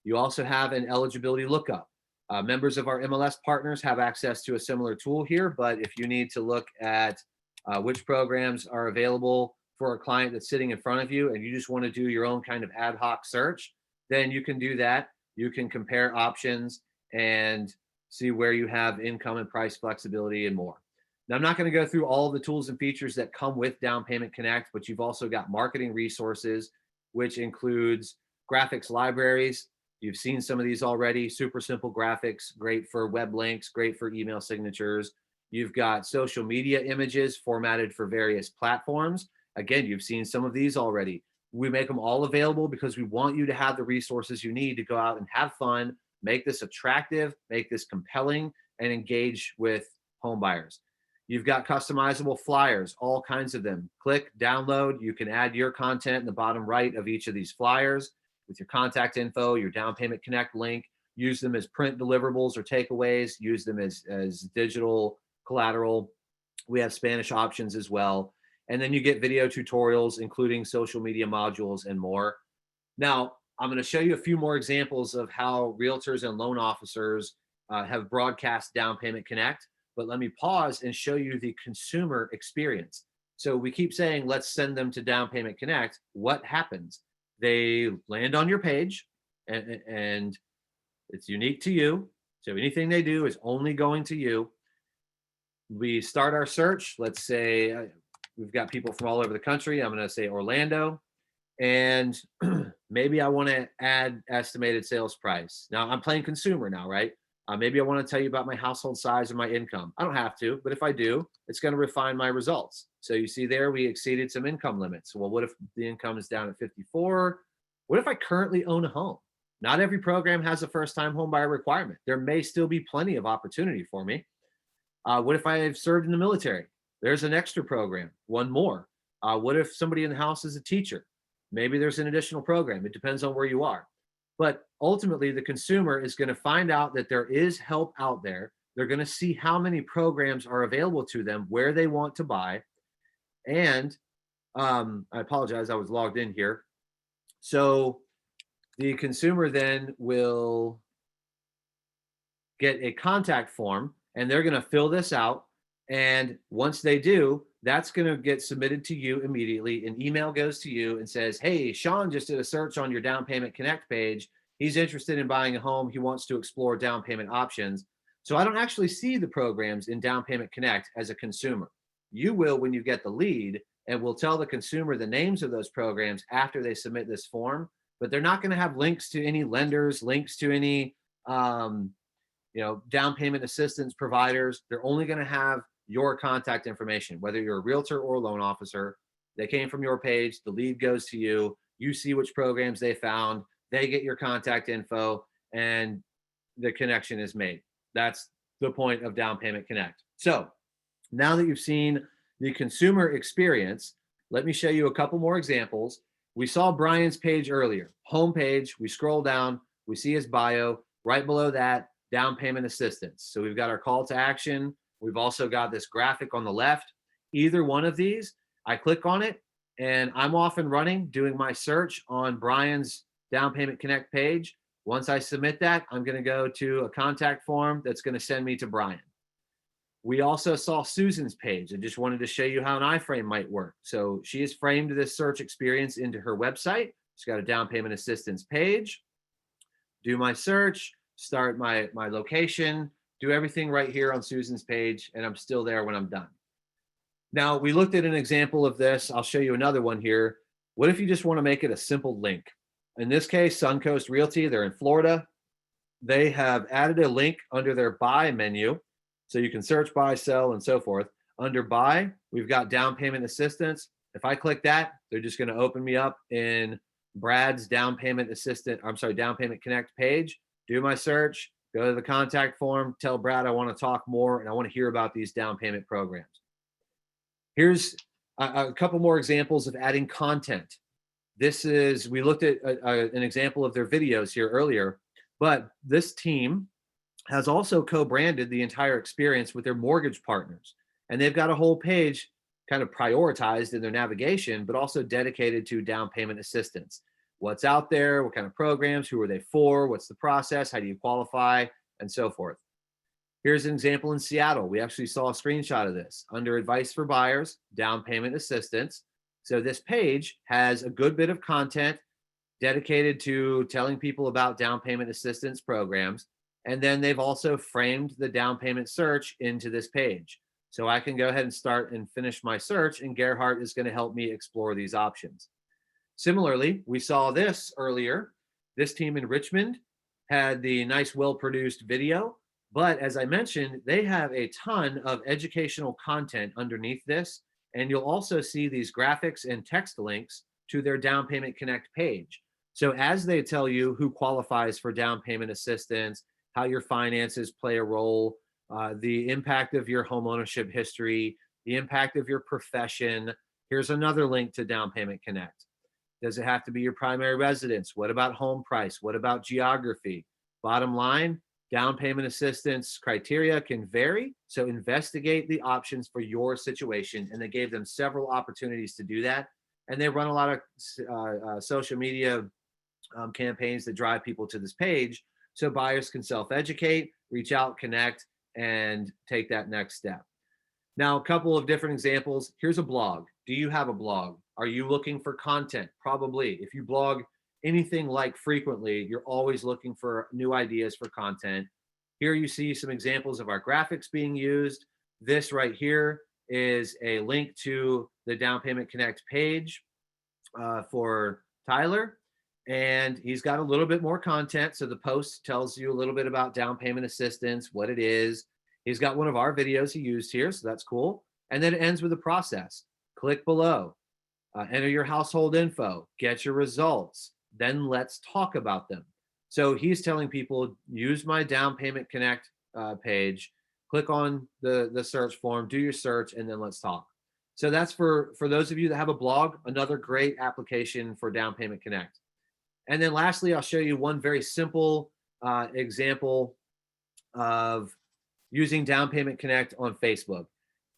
You also have an eligibility lookup. Members of our MLS partners have access to a similar tool here, but if you need to look at which programs are available for a client that's sitting in front of you and you just want to do your own kind of ad hoc search, then you can do that. You can compare options and see where you have income and price flexibility and more. Now, I'm not going to go through all of the tools and features that come with Down Payment Connect, but you've also got marketing resources, which includes graphics libraries. You've seen some of these already. Super simple graphics, great for web links, great for email signatures. You've got social media images formatted for various platforms. Again, you've seen some of these already. We make them all available because we want you to have the resources you need to go out and have fun, make this attractive, make this compelling, and engage with home buyers. You've got customizable flyers, all kinds of them. Click, download. You can add your content in the bottom right of each of these flyers with your contact info, your Down Payment Connect link. Use them as print deliverables or takeaways. Use them as digital collateral. We have Spanish options as well. And then you get video tutorials, including social media modules and more. Now, I'm going to show you a few more examples of how realtors and loan officers have broadcast Down Payment Connect. But let me pause and show you the consumer experience. So we keep saying, let's send them to Down Payment Connect. What happens? They land on your page, and it's unique to you. So anything they do is only going to you. We start our search. Let's say we've got people from all over the country. I'm going to say Orlando. And maybe I want to add estimated sales price. Now I'm playing consumer now, right? Maybe I want to tell you about my household size and my income. I don't have to, but if I do, it's going to refine my results. So you see there, we exceeded some income limits. Well, what if the income is down at 54? What if I currently own a home? Not every program has a first-time home buyer requirement. There may still be plenty of opportunity for me. What if I have served in the military? There's an extra program, one more. What if somebody in the house is a teacher? Maybe there's an additional program. It depends on where you are. But ultimately, the consumer is going to find out that there is help out there. They're going to see how many programs are available to them, where they want to buy. And I apologize, I was logged in here. So The consumer then will get a contact form and they're going to fill this out. And once they do, that's going to get submitted to you immediately. An email goes to you and says, hey, Sean just did a search on your Down Payment Connect page. He's interested in buying a home. He wants to explore down payment options. So I don't actually see the programs in Down Payment Connect as a consumer. You will when you get the lead, and we'll tell the consumer the names of those programs after they submit this form. But they're not going to have links to any lenders, links to any down payment assistance providers. They're only going to have your contact information, whether you're a realtor or a loan officer. They came from your page, the lead goes to you, you see which programs they found, they get your contact info, and the connection is made. That's the point of Down Payment Connect. So now that you've seen the consumer experience, let me show you a couple more examples. We saw Brian's page earlier, home page. We scroll down, we see his bio. Right below that, down payment assistance. So we've got our call to action. We've also got this graphic on the left. Either one of these, I click on it and I'm off and running doing my search on Brian's Down Payment Connect page. Once I submit that, I'm going to go to a contact form that's going to send me to Brian. We also saw Susan's page. I just wanted to show you how an iframe might work. So she has framed this search experience into her website. She's got a down payment assistance page. Do my search, start my location, do everything right here on Susan's page, and I'm still there when I'm done. Now, we looked at an example of this. I'll show you another one here. What if you just want to make it a simple link? In this case, Suncoast Realty, they're in Florida. They have added a link under their buy menu. So you can search, buy, sell, and so forth. Under buy, we've got down payment assistance. If I click that, they're just going to open me up in Brad's down payment Connect page, do my search, go to the contact form, tell Brad I want to talk more and I want to hear about these down payment programs. Here's a couple more examples of adding content. We looked at an example of their videos here earlier, but this team has also co-branded the entire experience with their mortgage partners. And they've got a whole page kind of prioritized in their navigation, but also dedicated to down payment assistance. What's out there, what kind of programs, who are they for, what's the process, how do you qualify, and so forth. Here's an example in Seattle. We actually saw a screenshot of this. Under advice for buyers, down payment assistance. So this page has a good bit of content dedicated to telling people about down payment assistance programs. And then they've also framed the down payment search into this page. So I can go ahead and start and finish my search, and Gerhardt is going to help me explore these options. Similarly, we saw this earlier. This team in Richmond had the nice, well-produced video. But as I mentioned, they have a ton of educational content underneath this. And you'll also see these graphics and text links to their Down Payment Connect page. So as they tell you who qualifies for down payment assistance, how your finances play a role, the impact of your homeownership history, the impact of your profession. Here's another link to Down Payment Connect. Does it have to be your primary residence? What about home price? What about geography? Bottom line, down payment assistance criteria can vary. So investigate the options for your situation. And they gave them several opportunities to do that. And they run a lot of social media campaigns that drive people to this page so buyers can self-educate, reach out, connect, and take that next step. Now, a couple of different examples. Here's a blog. Do you have a blog? Are you looking for content? Probably. If you blog anything like frequently, you're always looking for new ideas for content. Here you see some examples of our graphics being used. This right here is a link to the Down Payment Connect page for Tyler. And he's got a little bit more content. So the post tells you a little bit about down payment assistance, what it is. He's got one of our videos he used here, so that's cool. And then it ends with a process. Click below, enter your household info, get your results, then let's talk about them. So he's telling people, use my Down Payment Connect page, click on the search form, do your search, and then let's talk. So that's for those of you that have a blog, another great application for Down Payment Connect. And then lastly, I'll show you one very simple example of using Down Payment Connect on Facebook.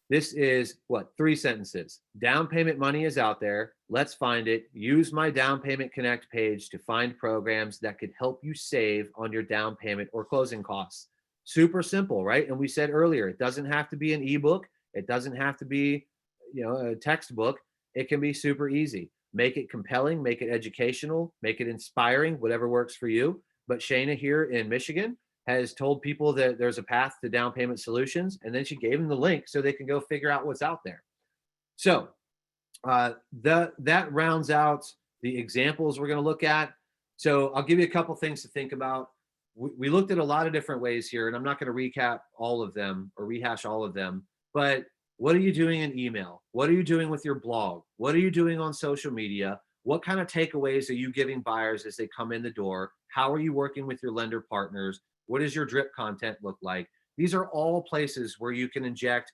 This is 3 sentences. Down payment money is out there. let's find it. Use my Down Payment Connect page to find programs that could help you save on your down payment or closing costs. Super simple, right? And we said earlier, it doesn't have to be an ebook. It doesn't have to be, a textbook. It can be super easy. Make it compelling, make it educational, make it inspiring, whatever works for you. But Shayna here in Michigan has told people that there's a path to down payment solutions, and then she gave them the link so they can go figure out what's out there. So that rounds out the examples we're going to look at. So I'll give you a couple things to think about. We looked at a lot of different ways here, and I'm not going to recap all of them or rehash all of them, but what are you doing in email? What are you doing with your blog? What are you doing on social media? What kind of takeaways are you giving buyers as they come in the door? How are you working with your lender partners? What does your drip content look like? These are all places where you can inject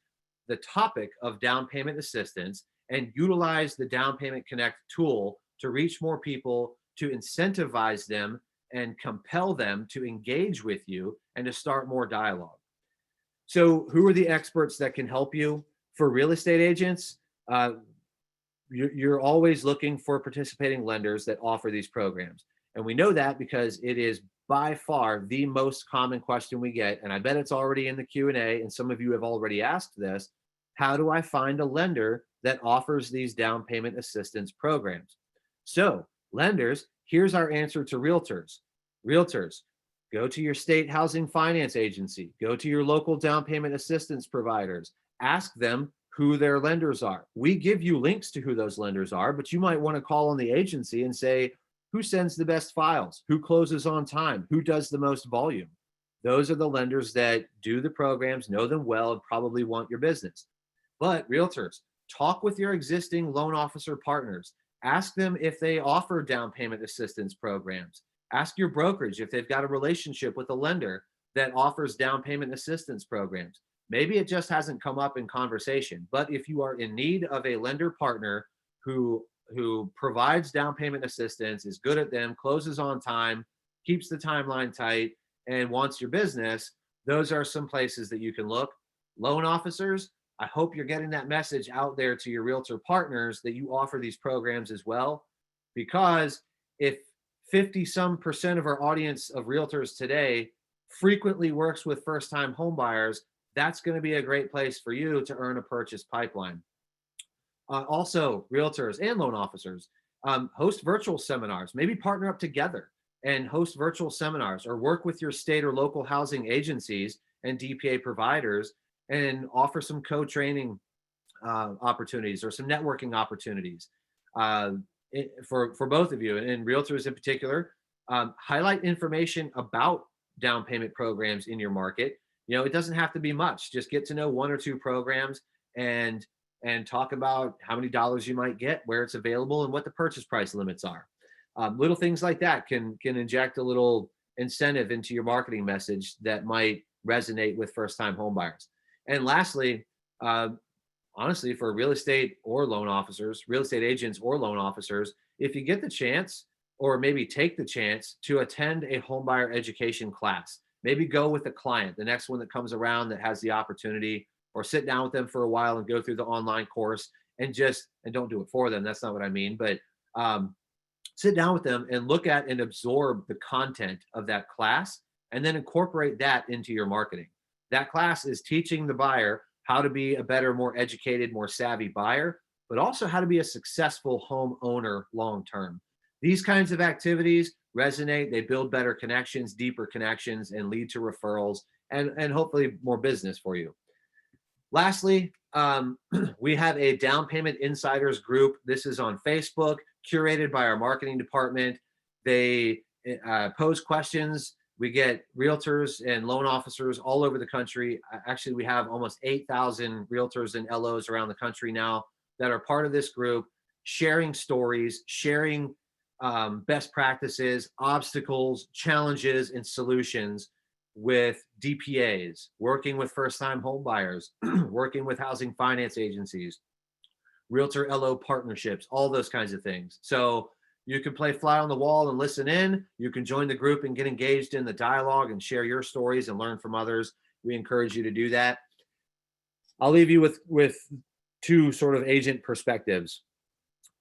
the topic of down payment assistance and utilize the Down Payment Connect tool to reach more people, to incentivize them and compel them to engage with you and to start more dialogue. So who are the experts that can help you? For real estate agents, you're always looking for participating lenders that offer these programs. And we know that because it is by far the most common question we get. And I bet it's already in the Q&A, and some of you have already asked this. How do I find a lender that offers these down payment assistance programs? So lenders, here's our answer to realtors. Realtors, go to your state housing finance agency, go to your local down payment assistance providers, ask them who their lenders are. We give you links to who those lenders are, but you might want to call on the agency and say, who sends the best files? Who closes on time? Who does the most volume? Those are the lenders that do the programs, know them well, and probably want your business. But realtors, talk with your existing loan officer partners. Ask them if they offer down payment assistance programs. Ask your brokerage if they've got a relationship with a lender that offers down payment assistance programs. Maybe it just hasn't come up in conversation, but if you are in need of a lender partner who provides down payment assistance, is good at them, closes on time, keeps the timeline tight, and wants your business, those are some places that you can look. Loan officers, I hope you're getting that message out there to your realtor partners that you offer these programs as well, because if 50% of our audience of realtors today frequently works with first-time home buyers, that's going to be a great place for you to earn a purchase pipeline. Also, realtors and loan officers, host virtual seminars, maybe partner up together and host virtual seminars, or work with your state or local housing agencies and DPA providers and offer some co-training opportunities or some networking opportunities for both of you. And realtors in particular, highlight information about down payment programs in your market. It doesn't have to be much. Just get to know one or two programs and talk about how many dollars you might get, where it's available, and what the purchase price limits are. Little things like that can inject a little incentive into your marketing message that might resonate with first-time home buyers. And lastly, honestly, for real estate or loan officers, real estate agents or loan officers, if you get the chance, or maybe take the chance to attend a home buyer education class, maybe go with a client, the next one that comes around that has the opportunity, or sit down with them for a while and go through the online course and don't do it for them. That's not what I mean, but sit down with them and look at and absorb the content of that class and then incorporate that into your marketing. That class is teaching the buyer how to be a better, more educated, more savvy buyer, but also how to be a successful homeowner long-term. These kinds of activities resonate, they build better connections, deeper connections, and lead to referrals and hopefully more business for you. Lastly, we have a down payment insiders group. This is on Facebook, curated by our marketing department. They pose questions. We get realtors and loan officers all over the country. Actually, we have almost 8,000 realtors and LOs around the country now that are part of this group, sharing stories, sharing best practices, obstacles, challenges, and solutions with DPAs, working with first-time home buyers, working with housing finance agencies, realtor LO partnerships, all those kinds of things. So you can play fly on the wall and listen in. You can join the group and get engaged in the dialogue and share your stories and learn from others. We encourage you to do that. I'll leave you with two sort of agent perspectives.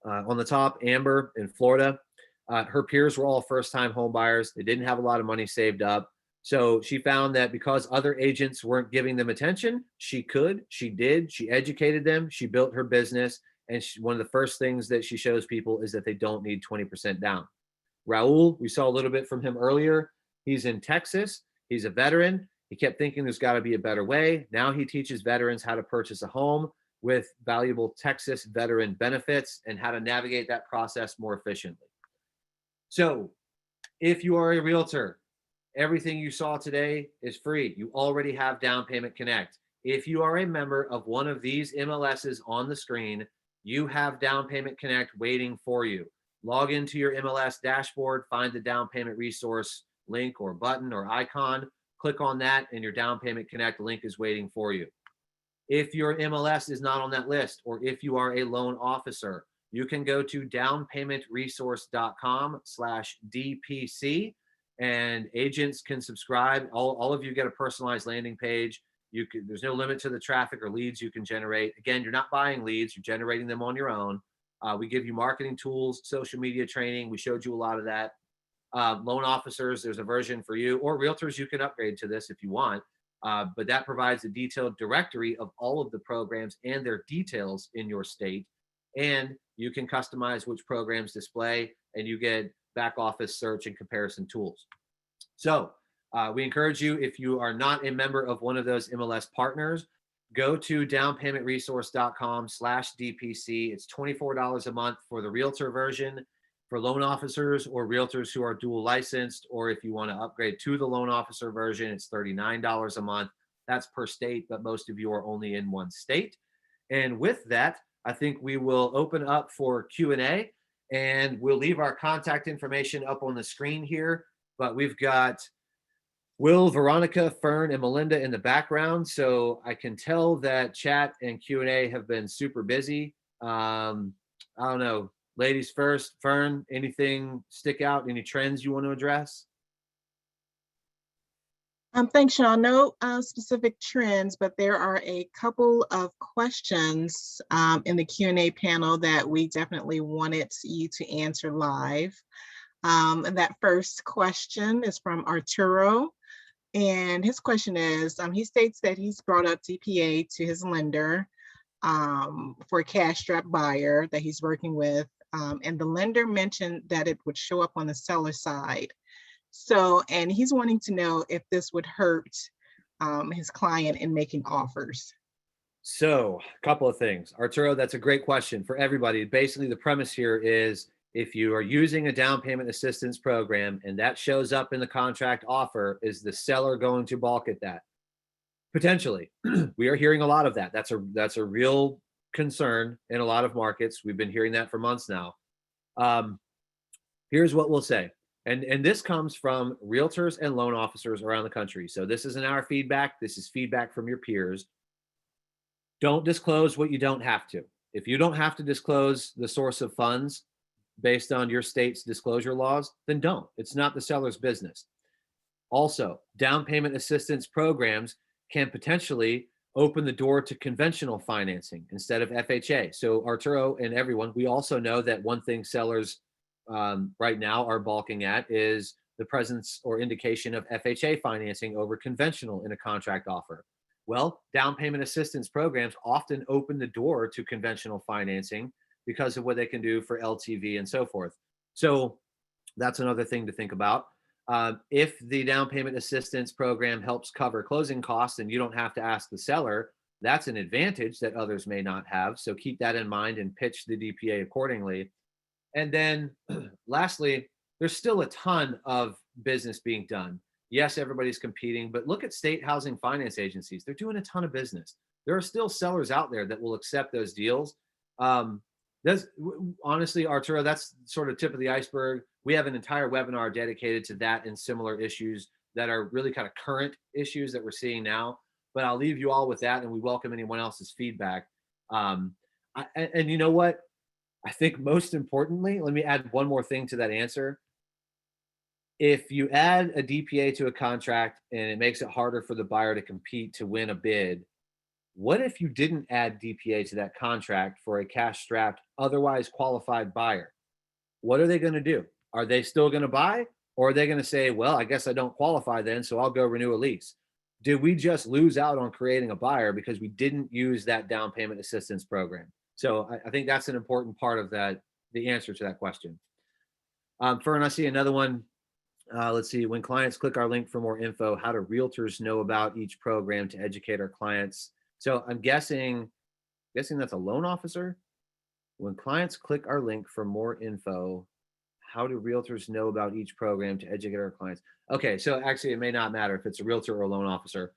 On the top, Amber in Florida. Her peers were all first-time home buyers. They didn't have a lot of money saved up. So she found that because other agents weren't giving them attention, she could, she did, she educated them, she built her business. And one of the first things that she shows people is that they don't need 20% down. Raul, we saw a little bit from him earlier. He's in Texas. He's a veteran. He kept thinking there's got to be a better way. Now he teaches veterans how to purchase a home with valuable Texas veteran benefits and how to navigate that process more efficiently. So if you are a realtor, everything you saw today is free. You already have Down Payment Connect. If you are a member of one of these MLSs on the screen, you have Down Payment Connect waiting for you. Log into your MLS dashboard, find the Down Payment Resource link or button or icon, click on that, and your Down Payment Connect link is waiting for you. If your MLS is not on that list, or if you are a loan officer, you can go to downpaymentresource.com/DPC, and agents can subscribe. All of you get a personalized landing page. There's no limit to the traffic or leads you can generate. Again, you're not buying leads, you're generating them on your own. We give you marketing tools, social media training. We showed you a lot of that. Loan officers, there's a version for you, or realtors, you can upgrade to this if you want. But that provides a detailed directory of all of the programs and their details in your state. And you can customize which programs display, and you get back office search and comparison tools. So we encourage you, if you are not a member of one of those MLS partners, go to downpaymentresource.com/DPC. It's $24 a month for the realtor version. For loan officers or realtors who are dual licensed, or if you want to upgrade to the loan officer version, it's $39 a month. That's per state, but most of you are only in one state. And with that, I think we will open up for Q&A, and we'll leave our contact information up on the screen here. But we've got Will, Veronica, Fern, and Melinda in the background. So I can tell that chat and Q&A have been super busy. I don't know. Ladies first, Fern, anything stick out? Any trends you want to address? Thanks, Sean. No specific trends, but there are a couple of questions in the Q&A panel that we definitely wanted you to answer live. And that first question is from Arturo. And his question is, he states that he's brought up DPA to his lender for a cash-strapped buyer that he's working with. And the lender mentioned that it would show up on the seller side. So, and he's wanting to know if this would hurt his client in making offers. So a couple of things. Arturo, that's a great question for everybody. Basically, the premise here is if you are using a down payment assistance program and that shows up in the contract offer, is the seller going to balk at that? Potentially. We are hearing a lot of that. That's a real concern in a lot of markets. We've been hearing that for months now. Here's what we'll say. And this comes from realtors and loan officers around the country. So this isn't our feedback. This is feedback from your peers. Don't disclose what you don't have to. If you don't have to disclose the source of funds based on your state's disclosure laws, then don't. It's not the seller's business. Also, down payment assistance programs can potentially open the door to conventional financing instead of FHA. So Arturo and everyone, we also know that one thing sellers right now are balking at is the presence or indication of FHA financing over conventional in a contract offer. Well, down payment assistance programs often open the door to conventional financing because of what they can do for LTV and so forth. So that's another thing to think about. If the down payment assistance program helps cover closing costs and you don't have to ask the seller, that's an advantage that others may not have. So keep that in mind and pitch the DPA accordingly. And then lastly, there's still a ton of business being done. Yes, everybody's competing, but look at state housing finance agencies. They're doing a ton of business. There are still sellers out there that will accept those deals. Honestly, Arturo, that's sort of tip of the iceberg. We have an entire webinar dedicated to that and similar issues that are really kind of current issues that we're seeing now. But I'll leave you all with that, and we welcome anyone else's feedback. And you know what? I think most importantly, let me add one more thing to that answer. If you add a DPA to a contract and it makes it harder for the buyer to compete to win a bid, What if you didn't add DPA to that contract for a cash-strapped, otherwise qualified buyer? What are they going to do? Are they still going to buy? Or are they going to say, well, I guess I don't qualify then, so I'll go renew a lease? Did we just lose out on creating a buyer because we didn't use that down payment assistance program? So I think that's an important part of that, the answer to that question. Fern, I see another one. Let's see. When clients click our link for more info, how do realtors know about each program to educate our clients? So I'm guessing that's a loan officer. When clients click our link for more info, how do realtors know about each program to educate our clients? Okay, so actually it may not matter if it's a realtor or a loan officer.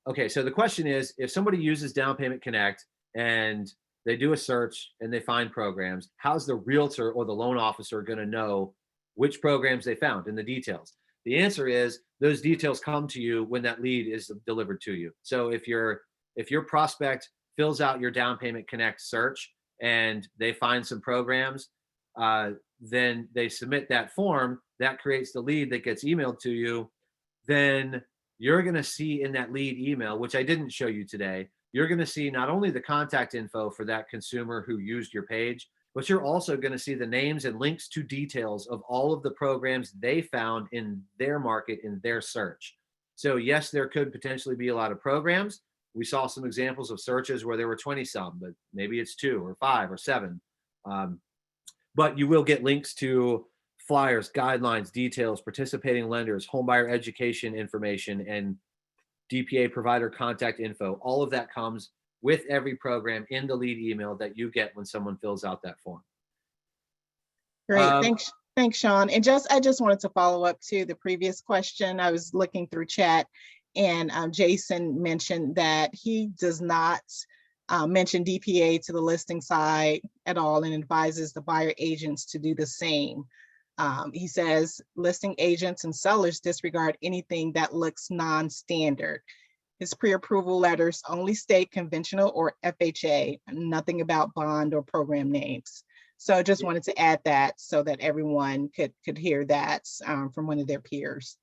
Okay, so the question is, if somebody uses Down Payment Connect and they do a search and they find programs, how's the realtor or the loan officer going to know which programs they found in the details? The answer is those details come to you when that lead is delivered to you. So if your prospect fills out your Down Payment Connect search and they find some programs, then they submit that form that creates the lead that gets emailed to you. Then you're going to see in that lead email, which I didn't show you today, you're going to see not only the contact info for that consumer who used your page, but you're also going to see the names and links to details of all of the programs they found in their market, in their search. So yes, there could potentially be a lot of programs. We saw some examples of searches where there were 20 some, but maybe it's 2 or 5 or 7. But you will get links to flyers, guidelines, details, participating lenders, homebuyer education information, and DPA provider contact info. All of that comes with every program in the lead email that you get when someone fills out that form. Great, thanks, Sean. And I just wanted to follow up to the previous question. I was looking through chat, and Jason mentioned that he does not mention DPA to the listing side at all and advises the buyer agents to do the same. He says listing agents and sellers disregard anything that looks non-standard. His pre-approval letters only state conventional or FHA, nothing about bond or program names. So I just wanted to add that so that everyone could hear that from one of their peers.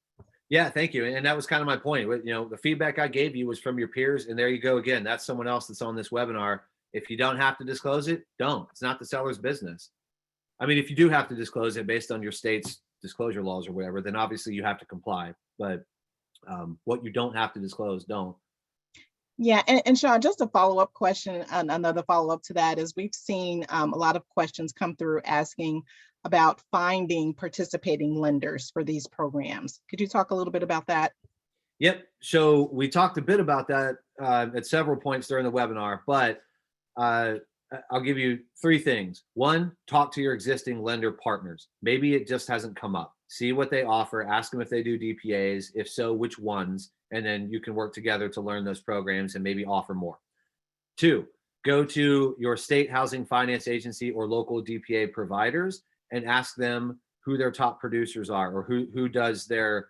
Yeah, thank you. And that was kind of my point. You know, the feedback I gave you was from your peers, and there you go again. That's someone else that's on this webinar. If you don't have to disclose it, don't. It's not the seller's business. I mean, if you do have to disclose it based on your state's disclosure laws or whatever, then obviously you have to comply. But what you don't have to disclose, don't. Yeah, and Sean, just a follow-up question, another follow-up to that is we've seen a lot of questions come through asking about finding participating lenders for these programs. Could you talk a little bit about that? Yep. So we talked a bit about that at several points during the webinar, but I'll give you 3 things. 1, talk to your existing lender partners. Maybe it just hasn't come up. See what they offer, ask them if they do DPAs, if so, which ones, and then you can work together to learn those programs and maybe offer more. 2, go to your state housing finance agency or local DPA providers and ask them who their top producers are, or who does their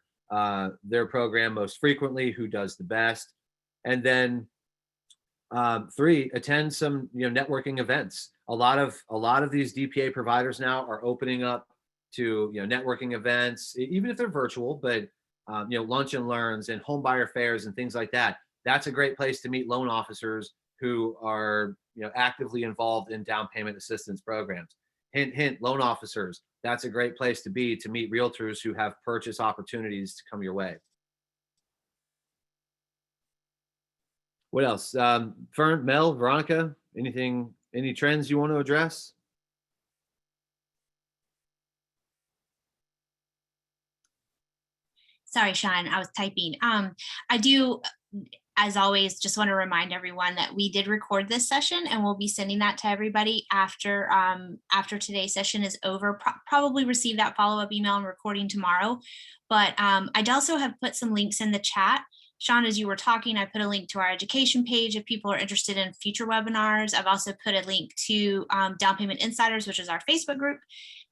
program most frequently, who does the best. And then 3, attend some networking events. A lot of these DPA providers now are opening up to networking events, even if they're virtual, but lunch and learns and home buyer fairs and things like that. That's a great place to meet loan officers who are actively involved in down payment assistance programs. Hint, hint, loan officers. That's a great place to be to meet realtors who have purchase opportunities to come your way. What else? Fern, Mel, Veronica, any trends you want to address? Sorry, Sean, I was typing. I do, as always, just want to remind everyone that we did record this session and we'll be sending that to everybody after today's session is over. Probably receive that follow-up email and recording tomorrow. But I'd also have put some links in the chat. Sean, as you were talking, I put a link to our education page if people are interested in future webinars. I've also put a link to Down Payment Insiders, which is our Facebook group,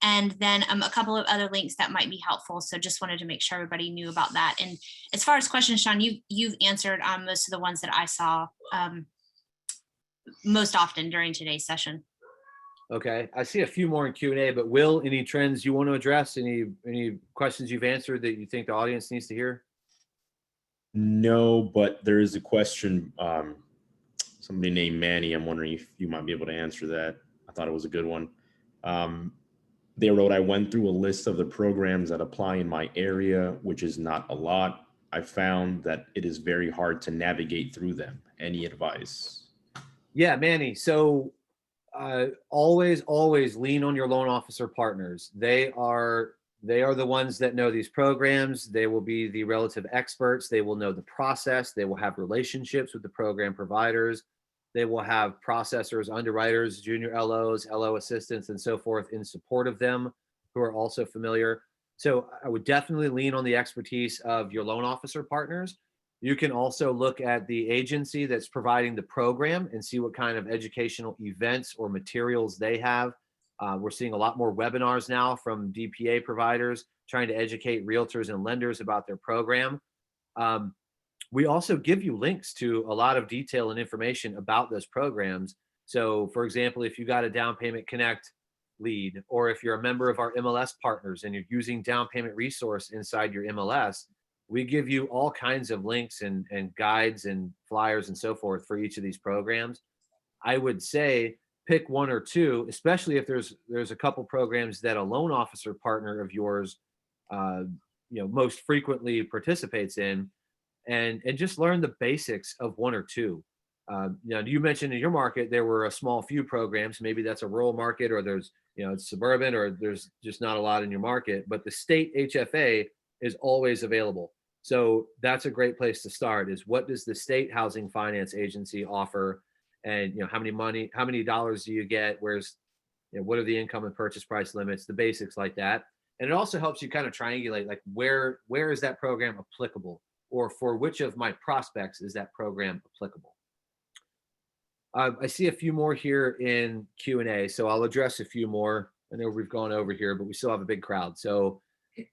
and then a couple of other links that might be helpful. So just wanted to make sure everybody knew about that. And as far as questions, Sean, you've answered most of the ones that I saw most often during today's session. Okay, I see a few more in Q&A, but Will, any trends you want to address? Any questions you've answered that you think the audience needs to hear? No, but there is a question somebody named Manny. I'm wondering if you might be able to answer that. I thought it was a good one. They wrote, I went through a list of the programs that apply in my area, which is not a lot. I found that it is very hard to navigate through them. Any advice? Yeah, Manny. So always lean on your loan officer partners. They are the ones that know these programs. They will be the relative experts. They will know the process. They will have relationships with the program providers. They will have processors, underwriters, junior LOs, LO assistants, and so forth in support of them who are also familiar. So I would definitely lean on the expertise of your loan officer partners. You can also look at the agency that's providing the program and see what kind of educational events or materials they have. We're seeing a lot more webinars now from DPA providers trying to educate realtors and lenders about their program. We also give you links to a lot of detail and information about those programs. So for example, if you got a Down Payment Connect lead, or if you're a member of our MLS partners and you're using Down Payment Resource inside your MLS, we give you all kinds of links and guides and flyers and so forth for each of these programs. I would say pick one or two, especially if there's a couple programs that a loan officer partner of yours most frequently participates in, and just learn the basics of one or two. You mentioned in your market there were a small few programs. Maybe that's a rural market, or there's it's suburban, or there's just not a lot in your market. But the state HFA is always available. So that's a great place to start. Is what does the state housing finance agency offer, and how many dollars do you get? What are the income and purchase price limits? The basics like that. And it also helps you kind of triangulate, like where is that program applicable, or for which of my prospects is that program applicable? I see a few more here in Q&A, so I'll address a few more. I know we've gone over here, but we still have a big crowd. So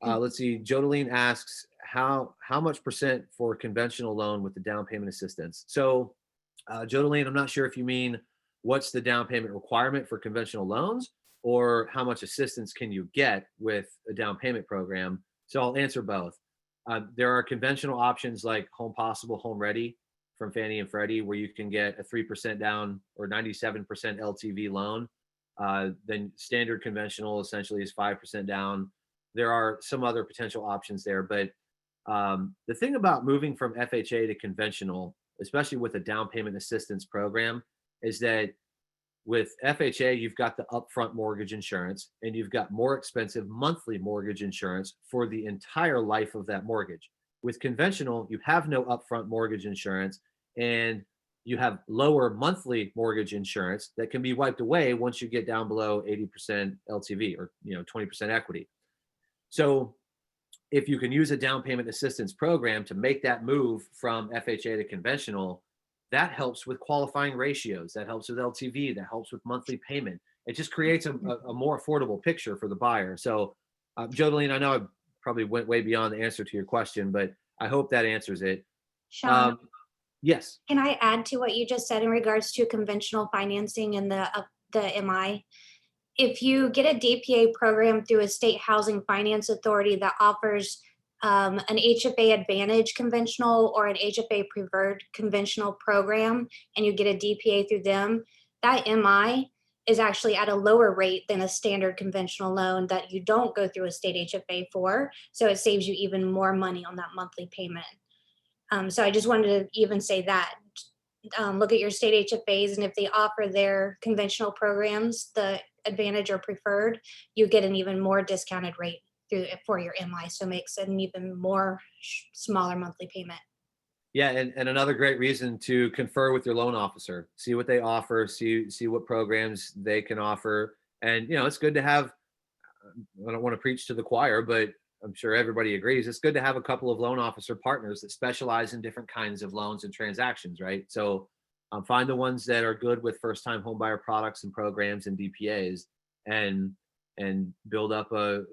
let's see. Jodeline asks, how much percent for conventional loan with the down payment assistance? So Jodeline, I'm not sure if you mean what's the down payment requirement for conventional loans, or how much assistance can you get with a down payment program. So I'll answer both. There are conventional options like Home Possible, Home Ready from Fannie and Freddie, where you can get a 3% down or 97% LTV loan. Then standard conventional essentially is 5% down. There are some other potential options there, but the thing about moving from FHA to conventional, especially with a down payment assistance program, is that with FHA, you've got the upfront mortgage insurance, and you've got more expensive monthly mortgage insurance for the entire life of that mortgage. With conventional, you have no upfront mortgage insurance, and you have lower monthly mortgage insurance that can be wiped away once you get down below 80% LTV, or 20% equity. So if you can use a down payment assistance program to make that move from FHA to conventional, that helps with qualifying ratios, that helps with LTV, that helps with monthly payment. It just creates a more affordable picture for the buyer. So Jodeline, I know I probably went way beyond the answer to your question, but I hope that answers it. Sean, Yes. can I add to what you just said in regards to conventional financing and the MI? If you get a DPA program through a state housing finance authority that offers an HFA Advantage conventional or an HFA Preferred conventional program, and you get a DPA through them, that MI is actually at a lower rate than a standard conventional loan that you don't go through a state HFA for. So it saves you even more money on that monthly payment. So I just wanted to even say that. Look at your state HFAs, and if they offer their conventional programs, the Advantage or Preferred, you get an even more discounted rate for your MI. So it makes an even more smaller monthly payment. Yeah, and another great reason to confer with your loan officer, see what they offer, see what programs they can offer. And it's good to have, I don't want to preach to the choir, but I'm sure everybody agrees, it's good to have a couple of loan officer partners that specialize in different kinds of loans and transactions, right? So find the ones that are good with first-time homebuyer products and programs and DPAs, and build up a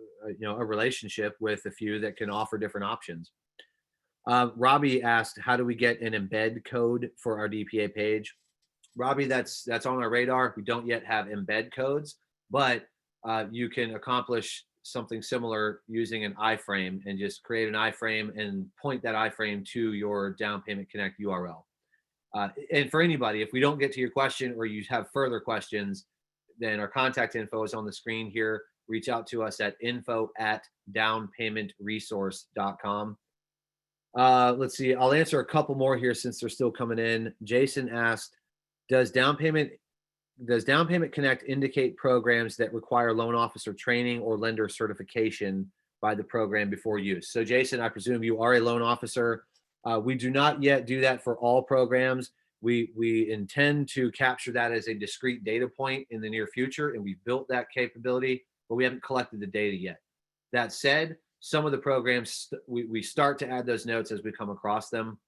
relationship with a few that can offer different options. Robbie asked, how do we get an embed code for our DPA page? Robbie, that's on our radar. We don't yet have embed codes, but you can accomplish something similar using an iframe, and just create an iframe and point that iframe to your Down Payment Connect URL. And for anybody, if we don't get to your question or you have further questions, then our contact info is on the screen here. Reach out to us at info@downpaymentresource.com. Let's see. I'll answer a couple more here since they're still coming in. Jason asked, does Down Payment Connect indicate programs that require loan officer training or lender certification by the program before use? So Jason, I presume you are a loan officer. We do not yet do that for all programs. We intend to capture that as a discrete data point in the near future, and we've built that capability, but we haven't collected the data yet. That said, some of the programs, we start to add those notes as we come across them.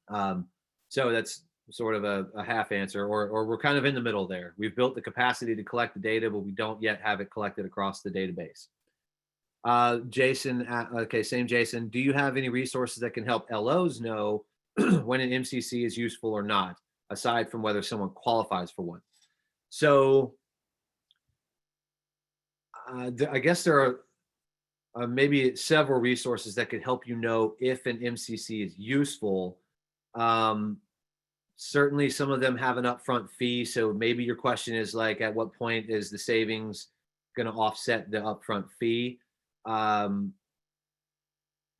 So that's sort of a half answer, or we're kind of in the middle there. We've built the capacity to collect the data, but we don't yet have it collected across the database. Jason, okay, same Jason. Do you have any resources that can help LOs know when an MCC is useful or not, aside from whether someone qualifies for one? So I guess there are maybe several resources that could help you know if an MCC is useful. Certainly some of them have an upfront fee. So maybe your question is like, at what point is the savings going to offset the upfront fee? I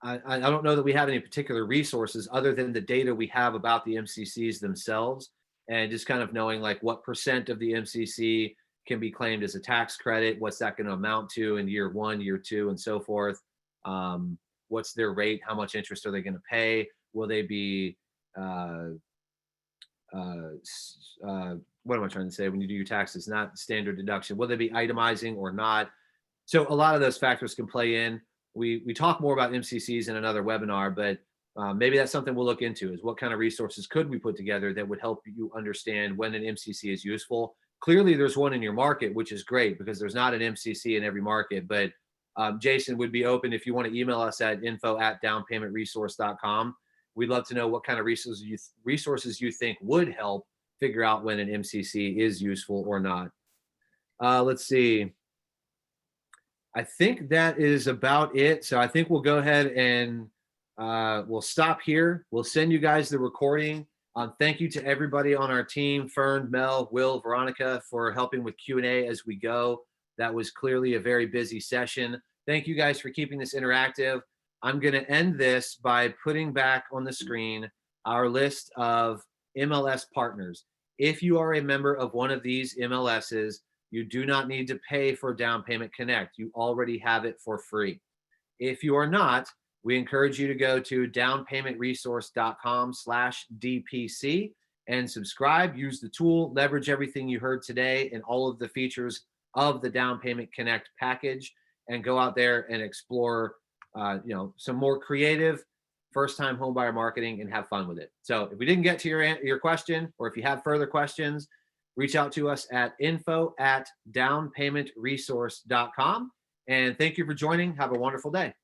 don't know that we have any particular resources other than the data we have about the MCCs themselves, and just kind of knowing like what percent of the MCC can be claimed as a tax credit, what's that going to amount to in year 1, year 2, and so forth. What's their rate? How much interest are they going to pay? Will they be, what am I trying to say? When you do your taxes, not standard deduction, will they be itemizing or not? So a lot of those factors can play in. We talk more about MCCs in another webinar, but maybe that's something we'll look into, is what kind of resources could we put together that would help you understand when an MCC is useful. Clearly there's one in your market, which is great because there's not an MCC in every market, but Jason would be open if you want to email us at info@downpaymentresource.com. We'd love to know what kind of resources you think would help figure out when an MCC is useful or not. Let's see. I think that is about it. So I think we'll go ahead and we'll stop here. We'll send you guys the recording. Thank you to everybody on our team, Fern, Mel, Will, Veronica, for helping with Q&A as we go. That was clearly a very busy session. Thank you guys for keeping this interactive. I'm going to end this by putting back on the screen our list of MLS partners. If you are a member of one of these MLSs, you do not need to pay for Down Payment Connect. You already have it for free. If you are not, we encourage you to go to downpaymentresource.com/DPC and subscribe, use the tool, leverage everything you heard today and all of the features of the Down Payment Connect package, and go out there and explore some more creative first-time homebuyer marketing and have fun with it. So if we didn't get to your question, or if you have further questions, reach out to us at info@downpaymentresource.com. And thank you for joining. Have a wonderful day.